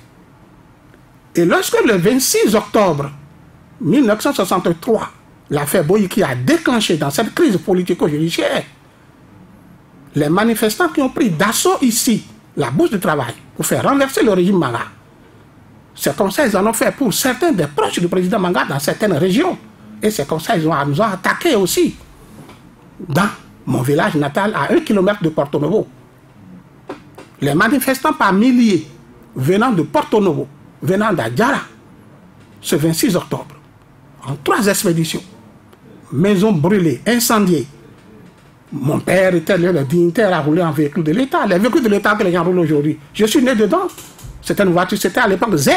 Et lorsque le 26 octobre 1963, l'affaire Boyiki a déclenché dans cette crise politico-judiciaire, les manifestants qui ont pris d'assaut ici la Bourse du Travail pour faire renverser le régime Manga, c'est comme ça qu'ils en ont fait pour certains des proches du président Manga dans certaines régions. Et c'est comme ça qu'ils nous ont attaqués aussi dans mon village natal à 1 km de Porto Novo. Les manifestants par milliers venant de Porto Novo, venant d'Adjara, ce 26 octobre, en 3 expéditions, maisons brûlées, incendiées. Mon père était le dignitaire à rouler en véhicule de l'État. Les véhicules de l'État que les gens roulent aujourd'hui, je suis né dedans. C'était une voiture, c'était à l'époque Z.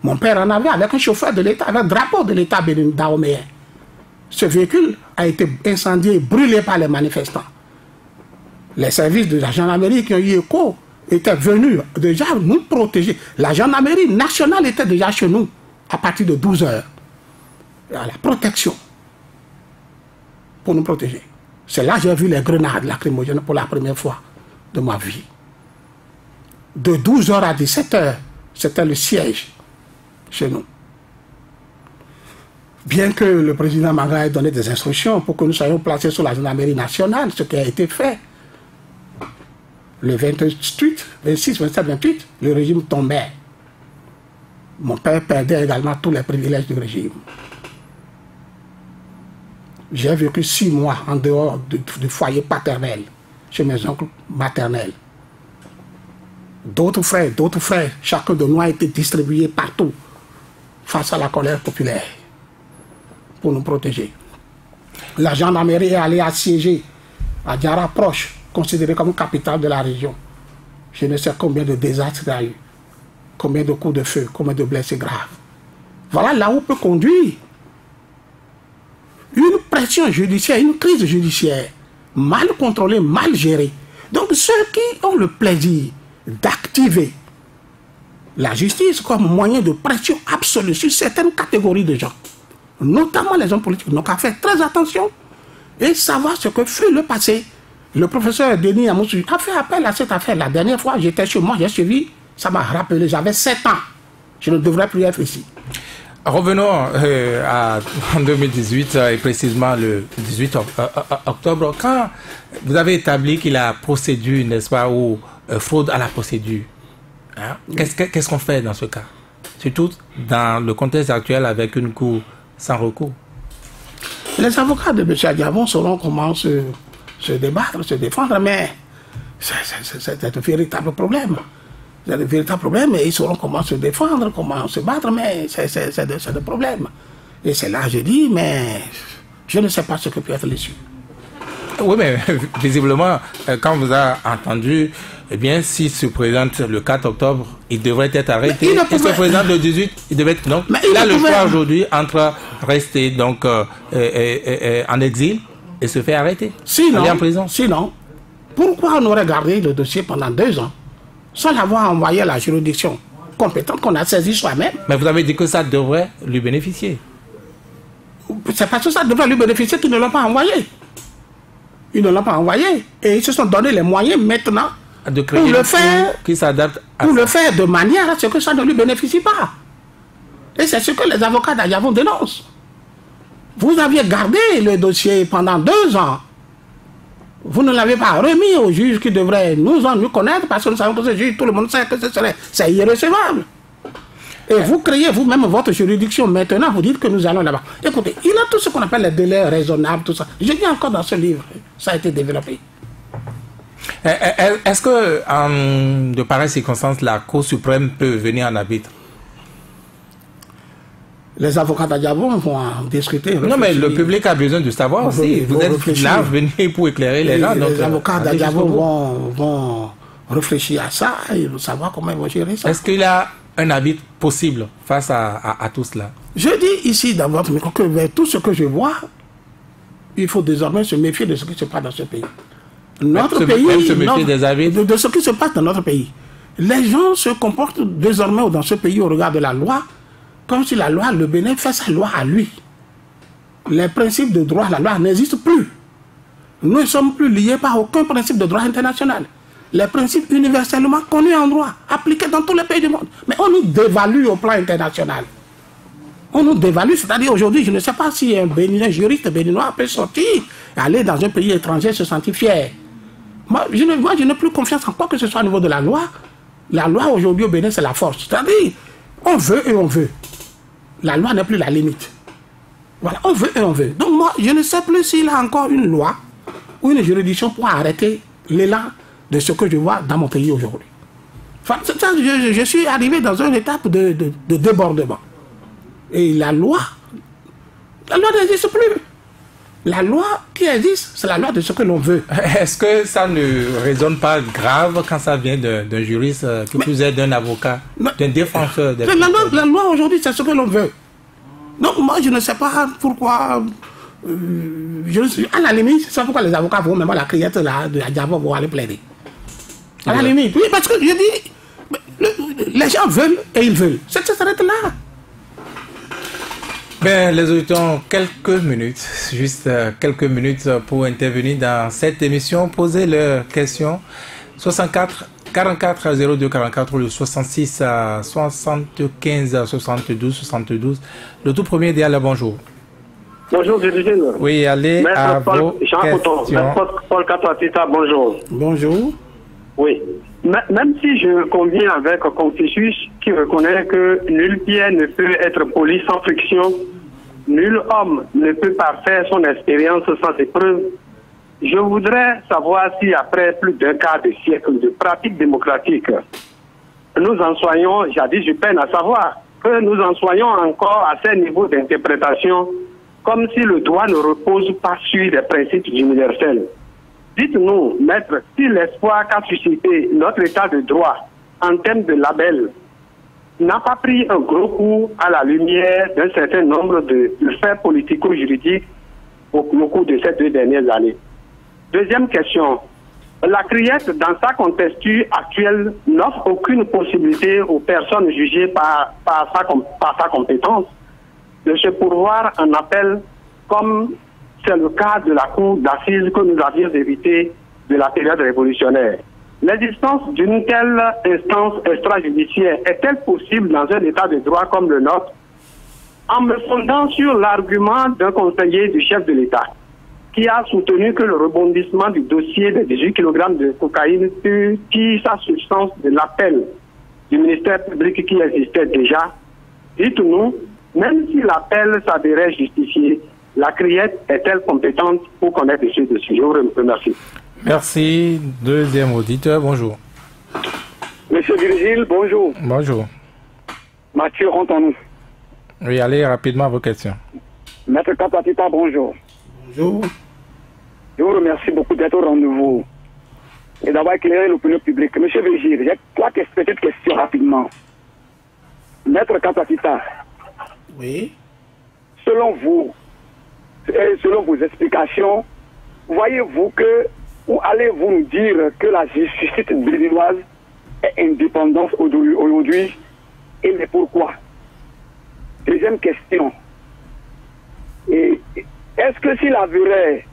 Mon père en avait avec un chauffeur de l'État, avec un drapeau de l'État dahoméen. Ce véhicule a été incendié, brûlé par les manifestants. Les services de la gendarmerie qui ont eu écho étaient venus déjà nous protéger. La gendarmerie nationale était déjà chez nous à partir de 12 heures. À la protection. Pour nous protéger. C'est là que j'ai vu les grenades lacrymogènes pour la première fois de ma vie. De 12 heures à 17 heures, c'était le siège chez nous. Bien que le président Manga ait donné des instructions pour que nous soyons placés sur la gendarmerie nationale, ce qui a été fait. Le 28, 26, 27, 28, le régime tombait. Mon père perdait également tous les privilèges du régime. J'ai vécu 6 mois en dehors du foyer paternel, chez mes oncles maternels. D'autres frères, chacun de nous a été distribué partout face à la colère populaire pour nous protéger. La gendarmerie est allée assiéger à Diara proche, considérée comme capitale de la région. Je ne sais combien de désastres il y a eu, combien de coups de feu, combien de blessés graves. Voilà là où peut conduire une pression judiciaire, une crise judiciaire, mal contrôlée, mal gérée. Donc ceux qui ont le plaisir d'activer la justice comme moyen de pression absolue sur certaines catégories de gens, notamment les hommes politiques. Donc, à faire très attention et savoir ce que fut le passé. Le professeur Denis Amoussou a fait appel à cette affaire. La dernière fois, j'étais chez moi, j'ai suivi, ça m'a rappelé, j'avais 7 ans. Je ne devrais plus être ici. Revenons en 2018 et précisément le 18 octobre, quand vous avez établi qu'il a procédure, n'est-ce pas, ou fraude à la procédure. Hein? Qu'est-ce qu'on fait dans ce cas? Surtout dans le contexte actuel avec une cour sans recours. Les avocats de M. Adiabon sauront comment se débattre, se défendre, mais c'est un véritable problème. C'est un véritable problème et ils sauront comment se défendre, comment se battre, mais c'est des problèmes. Et c'est là que je dis, mais je ne sais pas ce que peut être l'issue. Oui, mais visiblement, quand vous avez entendu, eh bien, s'il se présente le 4 octobre, il devrait être arrêté. Il se présente le 18, il devrait être... Donc, il a le choix aujourd'hui entre rester donc, en exil et se faire arrêter. Aller en prison. Sinon, pourquoi on aurait gardé le dossier pendant 2 ans sans l'avoir envoyé à la juridiction compétente qu'on a saisi soi-même? Mais vous avez dit que ça devrait lui bénéficier. C'est parce que ça devrait lui bénéficier qu'ils ne l'ont pas envoyé. Ils ne l'ont pas envoyé. Et ils se sont donné les moyens maintenant de créer pour le faire, qui s'adapte à pour ça. Le faire de manière à ce que ça ne lui bénéficie pas. Et c'est ce que les avocats d'Adiabon dénoncent. Vous aviez gardé le dossier pendant 2 ans. Vous ne l'avez pas remis au juge qui devrait nous connaître parce que nous savons que ce juge, tout le monde sait que c'est irrecevable. Et vous créez vous-même votre juridiction maintenant, vous dites que nous allons là-bas. Écoutez, il y a tout ce qu'on appelle les délais raisonnables, tout ça. Je dis encore dans ce livre, ça a été développé. Est-ce que, en de pareilles circonstances, la Cour suprême peut venir en arbitre? Les avocats d'Adiabon vont en discuter. Non, mais le public a besoin de savoir aussi. Vous êtes là, venez pour éclairer les gens. Les avocats d'Adiabon vont réfléchir à ça et savoir comment ils vont gérer ça. Est-ce qu'il y a un arbitre possible face à tout cela? Je dis ici dans votre micro que vers tout ce que je vois, il faut désormais se méfier de ce qui se passe dans ce pays. Notre pays, même se méfier des arbitres. de ce qui se passe dans notre pays. Les gens se comportent désormais dans ce pays au regard de la loi comme si la loi, le Bénin fait sa loi à lui. Les principes de droit, la loi n'existent plus. Nous ne sommes plus liés par aucun principe de droit international. Les principes universellement connus en droit, appliqués dans tous les pays du monde. Mais on nous dévalue au plan international. On nous dévalue, c'est-à-dire aujourd'hui, je ne sais pas si un juriste béninois peut sortir, aller dans un pays étranger, se sentir fier. Moi, je n'ai plus confiance en quoi que ce soit au niveau de la loi. La loi aujourd'hui au Bénin, c'est la force. C'est-à-dire, on veut et on veut. La loi n'est plus la limite. Voilà, on veut et on veut. Donc moi, je ne sais plus s'il y a encore une loi ou une juridiction pour arrêter l'élan de ce que je vois dans mon pays aujourd'hui. Enfin, je suis arrivé dans une étape de débordement. Et la loi n'existe plus. La loi qui existe, c'est la loi de ce que l'on veut. Est-ce que ça ne résonne pas grave quand ça vient d'un juriste, qui plus est d'un avocat, d'un défenseur des la loi aujourd'hui, c'est ce que l'on veut. Donc moi, je ne sais pas pourquoi... à la limite, c'est pourquoi les avocats vont même à la criette de la Diabo pour aller plaider. À la limite, oui, parce que je dis, les gens veulent et ils veulent. Ça s'arrête là. Ben, les auditeurs ont quelques minutes, juste quelques minutes pour intervenir dans cette émission, poser leurs questions. 64 44 02 44 ou le 66 75 72 72. Le tout premier dit bonjour. Bonjour, Dirigine. Oui, allez à vos questions. Maître Paul Katouatita, bonjour. Bonjour. Oui. Même si je conviens avec Confucius qui reconnaît que nul pierre ne peut être poli sans friction, nul homme ne peut parfaire son expérience sans épreuve, je voudrais savoir si après plus d'un quart de siècle de pratique démocratique, nous en soyons, jadis je peine à savoir, que nous en soyons encore à ces niveaux d'interprétation, comme si le droit ne repose pas sur des principes universels. Dites-nous, maître, si l'espoir qu'a suscité notre état de droit en termes de label n'a pas pris un gros coup à la lumière d'un certain nombre de faits politico-juridiques au cours de ces 2 dernières années. Deuxième question, la criette, dans sa contexture actuelle, n'offre aucune possibilité aux personnes jugées par sa compétence de se pourvoir un appel, comme c'est le cas de la cour d'assises que nous avions hérité de la période révolutionnaire. L'existence d'une telle instance extrajudiciaire est-elle possible dans un état de droit comme le nôtre? En me fondant sur l'argument d'un conseiller du chef de l'État, qui a soutenu que le rebondissement du dossier de 18 kg de cocaïne qui sa substance de l'appel du ministère public qui existait déjà, dites-nous, même si l'appel s'avérait justifié, la criette est-elle compétente pour connaître ce dossier? Je vous remercie. Merci. Deuxième auditeur, bonjour. Monsieur Virgile, bonjour. Bonjour. Mathieu rentre en nous. Oui, allez rapidement à vos questions. Maître Kapatita, bonjour. Bonjour. Je vous remercie beaucoup d'être au rendez-vous et d'avoir éclairé l'opinion publique. Monsieur Virgile, j'ai trois petites questions rapidement. Maître Kapatita. Oui. Selon vous, et selon vos explications, voyez-vous que, ou allez-vous nous dire que la justice béninoise est indépendante aujourd'hui, et mais pourquoi? Deuxième question. Est-ce que s'il arriverait,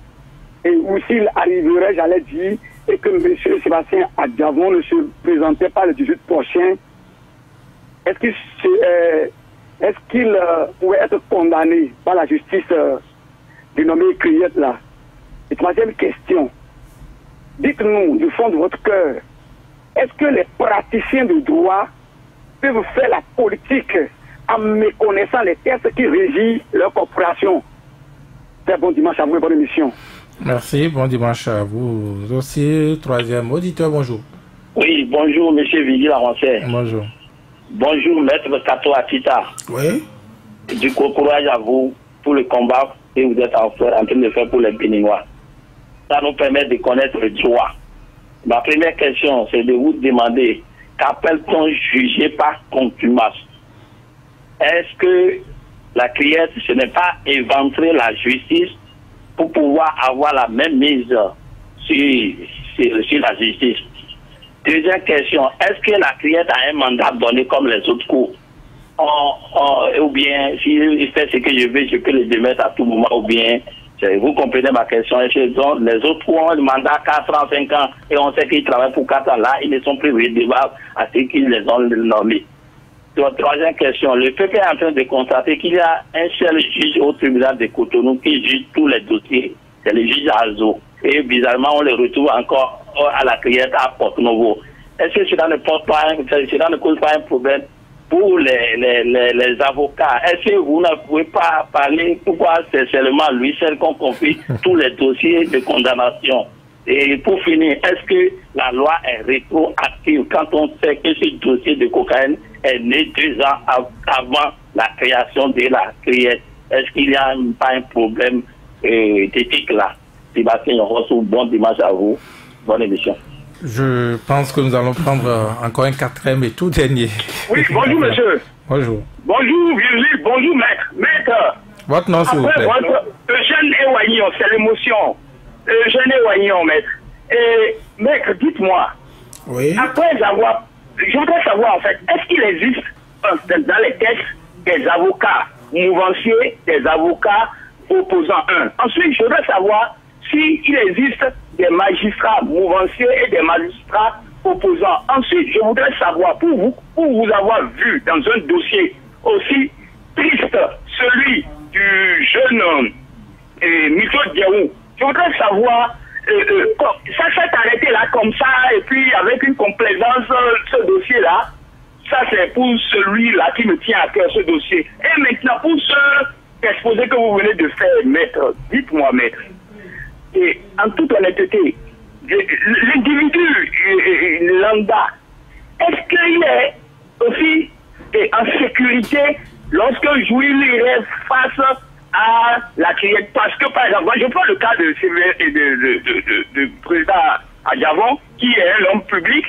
ou s'il arriverait, j'allais dire, et que M. Sébastien Adjavon ne se présentait pas le 18 prochain, est-ce qu'il pourrait être condamné par la justice dénommée Criette là? Et troisième question. Dites-nous du fond de votre cœur, est-ce que les praticiens de droit peuvent faire la politique en méconnaissant les textes qui régissent leur corporation? Très bon dimanche à vous et bonne émission. Merci, bon dimanche à vous aussi. Troisième auditeur, bonjour. Oui, bonjour, monsieur Vigil Avancé. Bonjour. Bonjour, maître Kato Atita. Oui. Du courage à vous pour le combat que vous êtes en train de faire pour les Béninois. Ça nous permet de connaître le droit. Ma première question, c'est de vous demander qu'appelle-t-on juger par contumace? Est-ce que la criette, ce n'est pas inventer la justice pour pouvoir avoir la même mise sur la justice? Deuxième question, est-ce que la criette a un mandat donné comme les autres cours? Ou bien, s'il fait ce que je veux, je peux le démettre à tout moment, ou bien, vous comprenez ma question, les autres cours ont le mandat 4 ans, 5 ans, et on sait qu'ils travaillent pour 4 ans là, ils ne sont plus redevables à ce qu'ils les ont nommés. Donc, troisième question, le peuple est en train de constater qu'il y a un seul juge au tribunal de Cotonou qui juge tous les dossiers, c'est le juge Azo. Et bizarrement, on le retrouve encore à la criette à Porto-Novo. Est-ce que cela ne cause pas un problème pour les avocats? Est-ce que vous ne pouvez pas parler pourquoi c'est seulement lui seul qu'on confie tous les dossiers de condamnation? Et pour finir, est-ce que la loi est rétroactive quand on sait que ce dossier de cocaïne est né 2 ans avant la création de la criette? Est-ce qu'il n'y a pas un problème d'éthique là? Sébastien Rosso, bon dimanche à vous. Bonne émission. Je pense que nous allons prendre encore un quatrième et tout dernier. Oui, bonjour monsieur. Bonjour. Bonjour Virgile, bonjour maître. Maître. Votre nom, s'il vous plaît. Eugène Ewaignon, c'est l'émotion. Eugène Ewaignon, maître. Et maître, dites-moi. Oui. Après avoir... Je voudrais savoir en fait, est-ce qu'il existe dans les textes des avocats mouvanciers, des avocats opposants 1? Ensuite, je voudrais savoir s'il existe des magistrats mouvanciers et des magistrats opposants. Ensuite, je voudrais savoir, pour vous avoir vu dans un dossier aussi triste, celui du jeune Milton Diaou, je voudrais savoir, ça s'est arrêté là comme ça, et puis avec une complaisance, ce dossier-là, ça c'est pour celui-là qui me tient à cœur, ce dossier. Et maintenant, pour ce exposé que vous venez de faire, maître, dites-moi, maître, et en toute honnêteté, l'individu lambda, est-ce qu'il est aussi en sécurité lorsque Jouil irait face à la criette? Parce que, par exemple, je prends le cas de président Adjavon, qui est un homme public,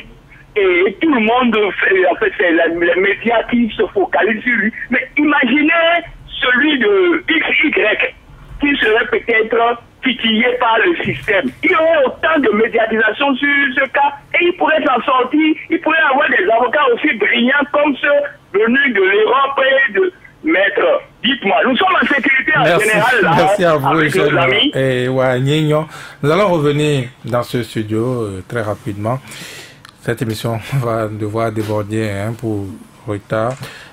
et tout le monde, en fait, c'est les médias qui se focalisent sur lui. Mais imaginez celui de XY, qui serait peut-être titillé par le système. Il y aurait autant de médiatisation sur ce cas et il pourrait s'en sortir. Il pourrait avoir des avocats aussi brillants comme ceux venus de l'Europe et de Maître. Dites-moi, nous sommes en sécurité en général là. Merci à vous, avec nos amis. Nous allons revenir dans ce studio très rapidement. Cette émission va devoir déborder pour retard.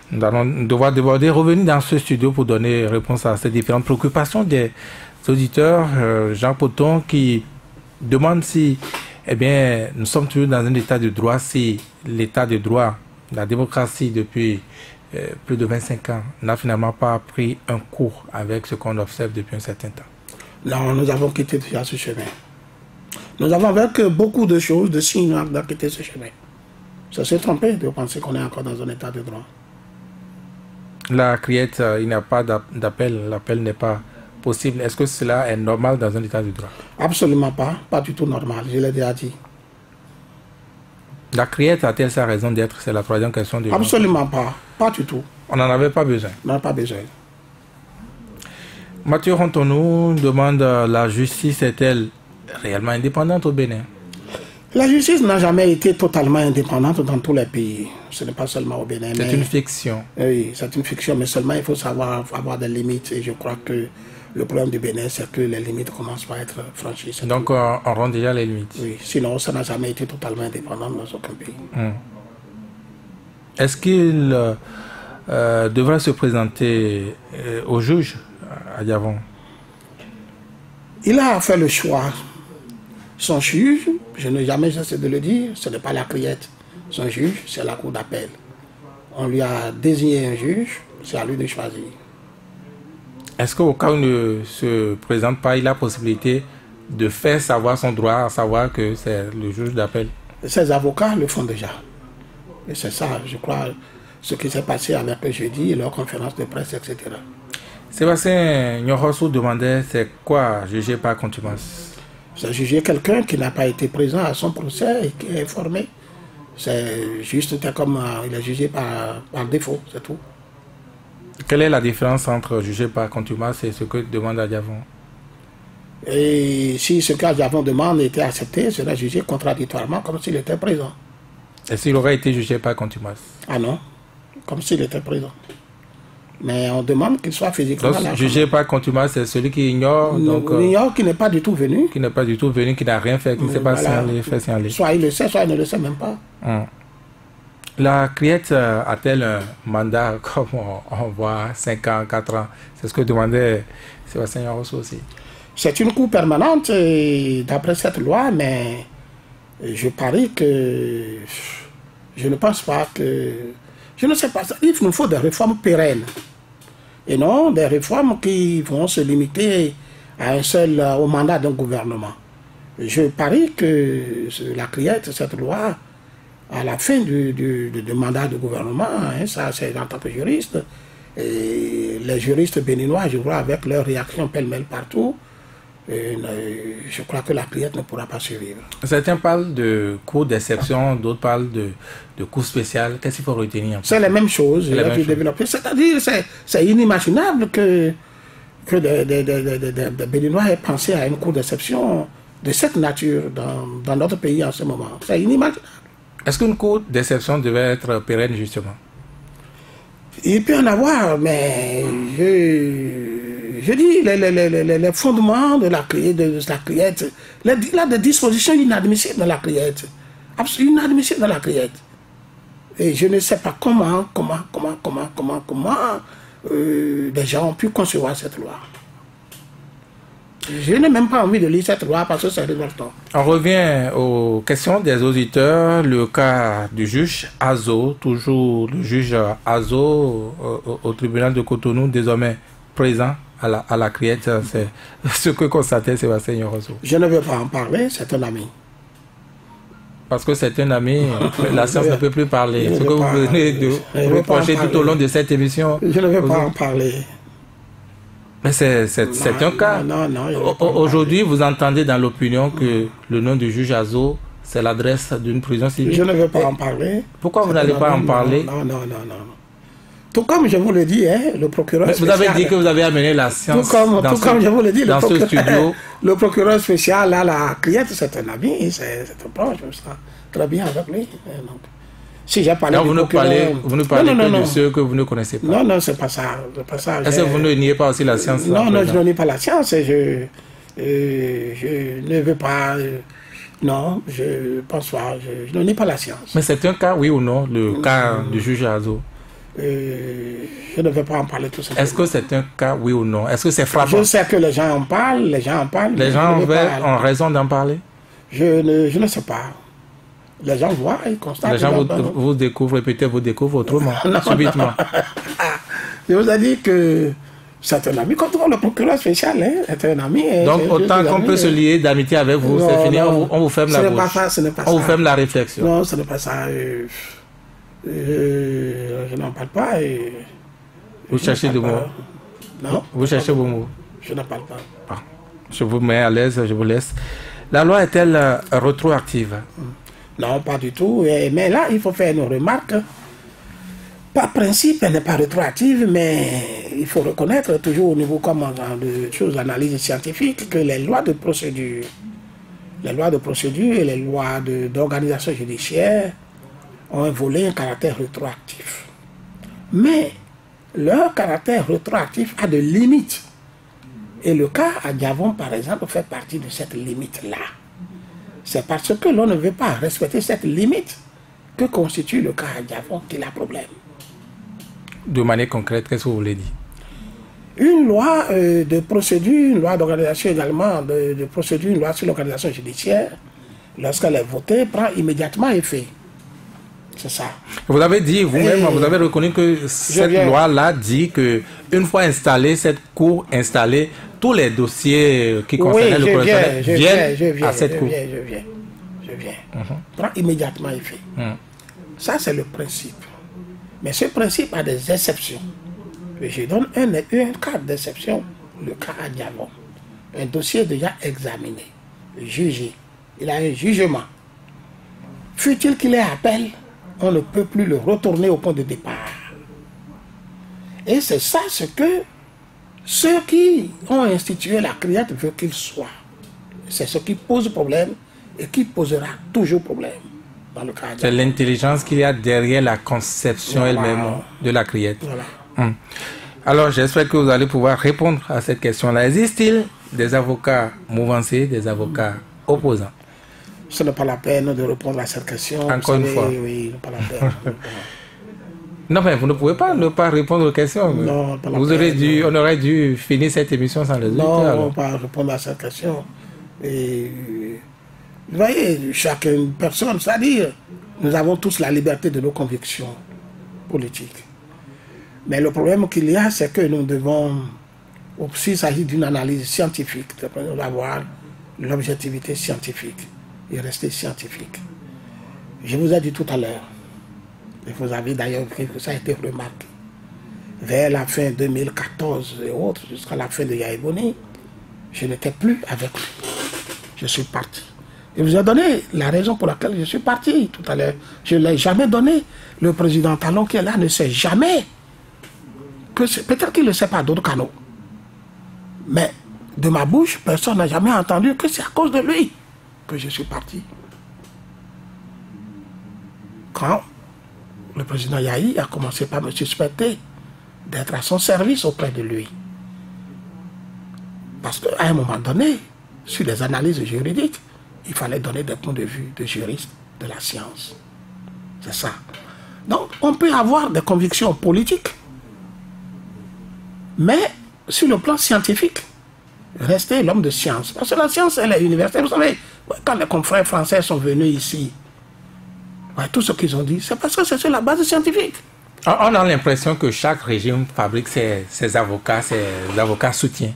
Nous allons devoir déborder, revenir dans ce studio pour donner réponse à ces différentes préoccupations des auditeurs. Jean Poton qui demande si, eh bien, nous sommes toujours dans un état de droit, si l'état de droit, la démocratie depuis plus de 25 ans n'a finalement pas pris un cours avec ce qu'on observe depuis un certain temps. Non, nous avons quitté déjà ce chemin. Nous avons avec beaucoup de choses, de signes à quitter ce chemin. Ça s'est trompé de penser qu'on est encore dans un état de droit. La criette, il n'y a pas d'appel, l'appel n'est pas possible. Est-ce que cela est normal dans un état de droit? Absolument pas du tout normal, je l'ai déjà dit. La criette a-t-elle sa raison d'être? C'est la troisième question du Absolument pas du tout. On n'en avait pas besoin. On n'en a pas besoin. Mathieu Rontonou demande, la justice est-elle réellement indépendante au Bénin? La justice n'a jamais été totalement indépendante dans tous les pays. Ce n'est pas seulement au Bénin. C'est une fiction. Oui, c'est une fiction, mais seulement il faut savoir avoir des limites. Et je crois que le problème du Bénin, c'est que les limites commencent par être franchies. Donc on rend déjà les limites. Oui, sinon ça n'a jamais été totalement indépendant dans aucun pays. Est-ce qu'il devrait se présenter au juge à Yavon? Il a fait le choix. Son juge, je n'ai jamais cessé de le dire, ce n'est pas la criette. Son juge, c'est la cour d'appel. On lui a désigné un juge, c'est à lui de choisir. Est-ce qu'au cas où il ne se présente pas, il a la possibilité de faire savoir son droit, à savoir que c'est le juge d'appel? Ses avocats le font déjà. Et c'est ça, je crois, ce qui s'est passé avec le jeudi, leur conférence de presse, etc. Sébastien Nyorosso demandait, c'est quoi juger par contumace? C'est juger quelqu'un qui n'a pas été présent à son procès et qui est informé. C'est juste comme il est jugé par défaut, c'est tout. Quelle est la différence entre juger par contumace et ce que demande Adiavon? Et si ce qu'Adiavon demande était accepté, serait jugé contradictoirement comme s'il était présent. Et s'il aurait été jugé par contumace? Ah non, comme s'il était présent. Mais on demande qu'il soit physiquement là. Donc, jugé par contumace, c'est celui qui ignore. Donc, ignore, qui n'est pas du tout venu. Qui n'est pas du tout venu, qui n'a rien fait, qui ne s'est pas fait signaler. Soit il le sait, soit il ne le sait même pas. La criette a-t-elle un mandat comme on voit 5 ans, 4 ans? C'est ce que demandait Sébastien Nyorosso aussi. C'est une cour permanente d'après cette loi, mais je parie que je ne pense pas que... Je ne sais pas, il nous faut des réformes pérennes. Et non des réformes qui vont se limiter à au mandat d'un gouvernement. Je parie que la criette, cette loi, à la fin du mandat du gouvernement, ça c'est en tant que juriste, et les juristes béninois, je vois avec leurs réactions pêle-mêle partout, je crois que la criette ne pourra pas survivre. Certains parlent de cours d'exception, d'autres parlent de cours spécial. Qu'est-ce qu'il faut retenir? C'est la même chose. C'est-à-dire, c'est inimaginable que des Béninois aient pensé à une cour d'exception de cette nature dans notre pays en ce moment. C'est inimaginable. Est-ce qu'une cour d'exception devait être pérenne, justement? Il peut y en avoir, mais je dis les fondements de la criette, il y a des dispositions inadmissibles dans la criette. Absolument inadmissibles dans la criette. Et je ne sais pas comment des gens ont pu concevoir cette loi. Je n'ai même pas envie de lire cette loi parce que c'est révoltant. On revient aux questions des auditeurs. Le cas du juge Azo, toujours le juge Azo au tribunal de Cotonou, désormais présent à la criette. C'est ce que constatait Sébastien Nyorosso. Je ne veux pas en parler, c'est un ami. Parce que c'est un ami, la science ne peut plus parler. Ce que vous venez de reprocher tout au long de cette émission. Je ne veux pas en parler. Mais c'est un cas. Aujourd'hui, vous entendez dans l'opinion que le nom du juge Azo, c'est l'adresse d'une prison civile. Je ne veux pas en parler. Pourquoi vous n'allez pas en parler? Non. tout comme je vous le dis, hein, le procureur spécial... Vous avez dit que vous avez amené la science comme je vous le dis, dans ce studio. Le procureur spécial, là, la cliente, c'est un ami, c'est un proche, je me sens très bien avec lui. Donc, si j'ai parlé vous ne parlez que de ceux que vous ne connaissez pas. Non, c'est pas ça. Est-ce que vous ne niez pas aussi la science? Non, je ne nie pas la science. Je ne veux pas... non, je pense pas. Je ne nie pas la science. Mais c'est un cas, oui ou non, le cas du juge Azo? Je ne vais pas en parler tout simplement. Est-ce que c'est un cas, oui ou non? Est-ce que c'est frappant? Je sais que les gens en parlent, Les gens ont raison d'en parler? Je ne sais pas. Les gens voient, ils constatent. Les gens vous découvrent, peut-être vous découvrent autrement, subitement. Je vous ai dit que c'est un ami, comme le procureur spécial, hein, c'est un ami. Donc autant qu'on peut se lier d'amitié avec vous, c'est fini, on vous ferme la bouche. On vous ferme la réflexion. Non, ce n'est pas ça. Je n'en parle pas. Vous cherchez des mots? Non. Vous cherchez vos mots? Je n'en parle pas. Ah, je vous mets à l'aise, je vous laisse. La loi est-elle rétroactive? Non, pas du tout. Mais là, il faut faire une remarque. Par principe, elle n'est pas rétroactive, mais il faut reconnaître toujours au niveau de choses analyses scientifiques que les lois de procédure et les lois d'organisation judiciaire ont un caractère rétroactif. Mais leur caractère rétroactif a des limites. Et le cas à Diavon, par exemple, fait partie de cette limite-là. C'est parce que l'on ne veut pas respecter cette limite que constitue le cas à Diavon qu'il a problème. De manière concrète, qu'est-ce que vous voulez dire? Une loi de procédure, une loi d'organisation également, de procédure, une loi sur l'organisation judiciaire, lorsqu'elle est votée, prend immédiatement effet. C'est ça. Vous avez dit vous-même, vous avez reconnu que cette loi-là dit que une fois installée, cette cour installée, tous les dossiers qui concernent le correctionnel viennent à cette cour. Je viens. Prend immédiatement effet. Ça, c'est le principe. Mais ce principe a des exceptions. Et je donne un cas d'exception, le cas à Diavon. Un dossier déjà examiné, jugé. Il a un jugement. Fût-il qu'il ait appel, on ne peut plus le retourner au point de départ. Et c'est ça ce que ceux qui ont institué la criette veulent qu'il soit. C'est ce qui pose problème et qui posera toujours problème. C'est l'intelligence qu'il y a derrière la conception elle-même de la criette. Voilà. Alors j'espère que vous allez pouvoir répondre à cette question-là. Existe-t-il des avocats mouvanciers, des avocats opposants? Ce n'est pas la peine de répondre à cette question. Encore une fois. Oui, pas la peine. Non, mais vous ne pouvez pas ne pas répondre aux questions. Non, pas la peine. On aurait dû finir cette émission sans les auditeurs. Non, on ne peut pas répondre à cette question. Et, vous voyez, chaque personne, c'est-à-dire, nous avons tous la liberté de nos convictions politiques. Mais le problème qu'il y a, c'est que nous devons, s'il s'agit d'une analyse scientifique, nous devons avoir l'objectivité scientifique et rester scientifique. Je vous ai dit tout à l'heure, et vous avez d'ailleurs vu que ça a été remarqué, vers la fin 2014 et autres, jusqu'à la fin de Yaïboni, je n'étais plus avec lui. Je suis parti. Et vous ai donné la raison pour laquelle je suis parti tout à l'heure. Je ne l'ai jamais donné. Le président Talon qui est là ne sait jamais. Peut-être qu'il ne le sait pas d'autres canaux. Mais de ma bouche, personne n'a jamais entendu que c'est à cause de lui que je suis parti. Quand le président Yahi a commencé par me suspecter d'être à son service auprès de lui. Parce qu'à un moment donné, sur les analyses juridiques, il fallait donner des points de vue de juristes de la science. C'est ça. Donc, on peut avoir des convictions politiques, mais sur le plan scientifique, rester l'homme de science. Parce que la science, elle est universelle. Vous savez, quand les confrères français sont venus ici, tout ce qu'ils ont dit, c'est parce que c'est sur la base scientifique. On a l'impression que chaque régime fabrique ses avocats soutiens.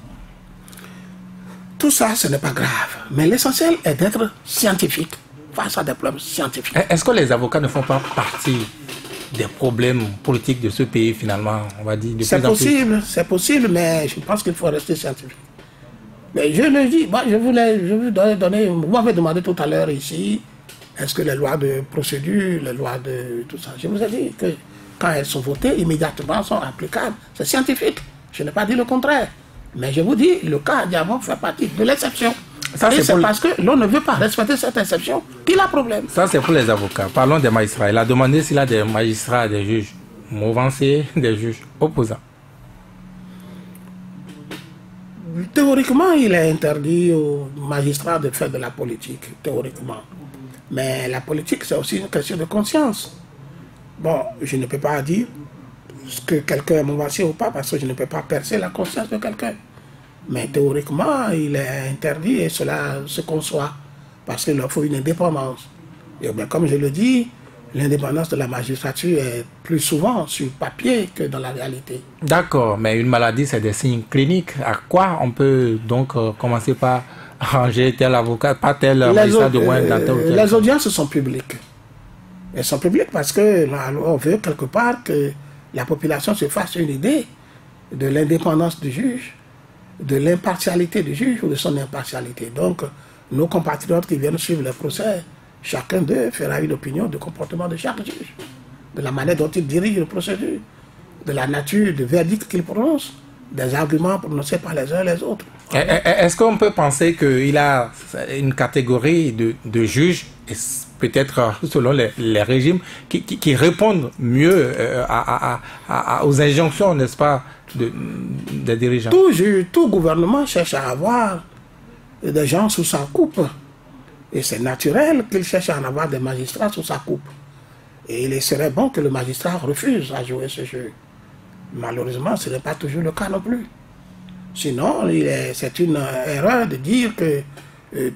Tout ça, ce n'est pas grave. Mais l'essentiel est d'être scientifique, face à des problèmes scientifiques. Est-ce que les avocats ne font pas partie des problèmes politiques de ce pays, finalement, on va dire? C'est possible, mais je pense qu'il faut rester scientifique. Mais je le dis, moi, je vous donner, vous m'avez demandé tout à l'heure ici, est-ce que les lois de procédure, les lois de tout ça, je vous ai dit que quand elles sont votées, immédiatement sont applicables. C'est scientifique. Je n'ai pas dit le contraire. Mais je vous dis, le cas Diamant fait partie de l'exception. Et c'est parce que l'on ne veut pas respecter cette exception qu'il a problème. Ça, c'est pour les avocats. Parlons des magistrats. Il a demandé s'il a des magistrats, des juges mouvanciers, des juges opposants. Théoriquement, il est interdit aux magistrats de faire de la politique, théoriquement. Mais la politique, c'est aussi une question de conscience. Bon, je ne peux pas dire que quelqu'un est mouvancier ou pas, parce que je ne peux pas percer la conscience de quelqu'un. Mais théoriquement, il est interdit et cela se conçoit, parce qu'il leur faut une indépendance. Et bien, comme je le dis, l'indépendance de la magistrature est plus souvent sur papier que dans la réalité. D'accord, mais une maladie, c'est des signes cliniques. À quoi on peut donc commencer par ranger tel avocat, pas tel magistrat de moins dans tel ou tel. Les audiences sont publiques. Elles sont publiques parce qu'on veut quelque part que la population se fasse une idée de l'indépendance du juge, de l'impartialité du juge ou de son impartialité. Donc, nos compatriotes qui viennent suivre les procès, chacun d'eux fera une opinion du comportement de chaque juge, de la manière dont il dirige la procédure, de la nature du verdict qu'il prononce, des arguments prononcés par les uns et les autres. Est-ce qu'on peut penser qu'il a une catégorie de juges, peut-être selon les régimes, qui répondent mieux aux injonctions, n'est-ce pas, des dirigeants? Tout gouvernement cherche à avoir des gens sous sa coupe. Et c'est naturel qu'il cherche à en avoir des magistrats sous sa coupe. Et il serait bon que le magistrat refuse à jouer ce jeu. Malheureusement, ce n'est pas toujours le cas non plus. Sinon, c'est une erreur de dire que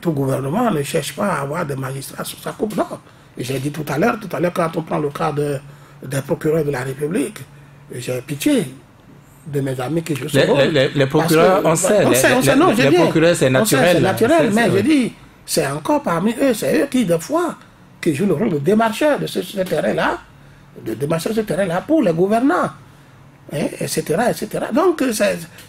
tout gouvernement ne cherche pas à avoir des magistrats sous sa coupe. Non. J'ai dit tout à l'heure, quand on prend le cas des procureurs de la République, j'ai pitié de mes amis qui jouent ce rôle. Les procureurs, on sait. Les procureurs, c'est naturel. C'est naturel, mais je dis, c'est encore parmi eux, c'est eux qui, des fois, qui jouent le rôle de démarcheurs de ce terrain-là, pour les gouvernants, etc., etc. Donc,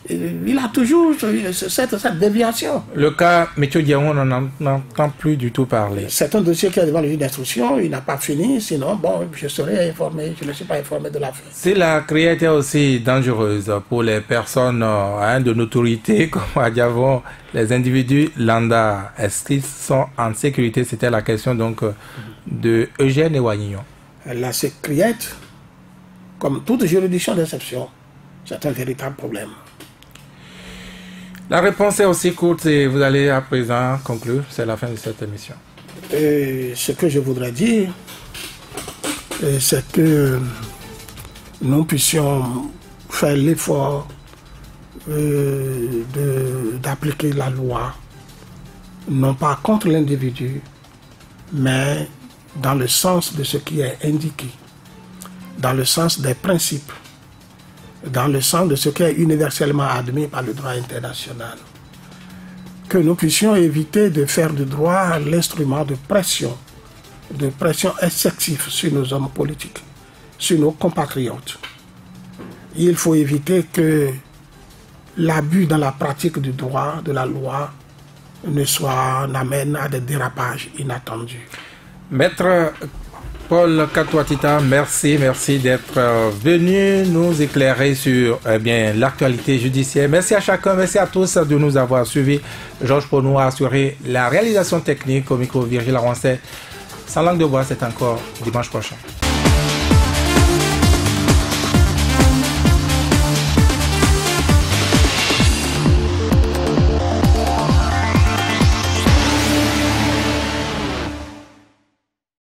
il a toujours cette déviation. Le cas M. Diamant, on n'en entend plus du tout parler. C'est un dossier qui est devant le juge d'instruction, il n'a pas fini, sinon, bon, je serai informé, je ne suis pas informé de l'affaire. Si la criette est aussi dangereuse pour les personnes de notoriété, comme à Diamant, les individus lambda, est-ce qu'ils sont en sécurité? C'était la question donc de Eugène Ewagnon. La criette, comme toute juridiction d'exception, c'est un véritable problème. La réponse est aussi courte et vous allez à présent conclure. C'est la fin de cette émission. Ce que je voudrais dire, c'est que nous puissions faire l'effort d'appliquer la loi, non pas contre l'individu, mais dans le sens de ce qui est indiqué, dans le sens des principes, dans le sens de ce qui est universellement admis par le droit international. Que nous puissions éviter de faire du droit l'instrument de pression excessive sur nos hommes politiques, sur nos compatriotes. Il faut éviter que l'abus dans la pratique du droit, de la loi, n'amène à des dérapages inattendus. Maître Paul Katouatita, merci d'être venu nous éclairer sur l'actualité judiciaire. Merci à chacun, merci à tous de nous avoir suivis. Georges Ponou a assuré la réalisation technique au micro Virgile Aroncet. Sans langue de bois, c'est encore dimanche prochain.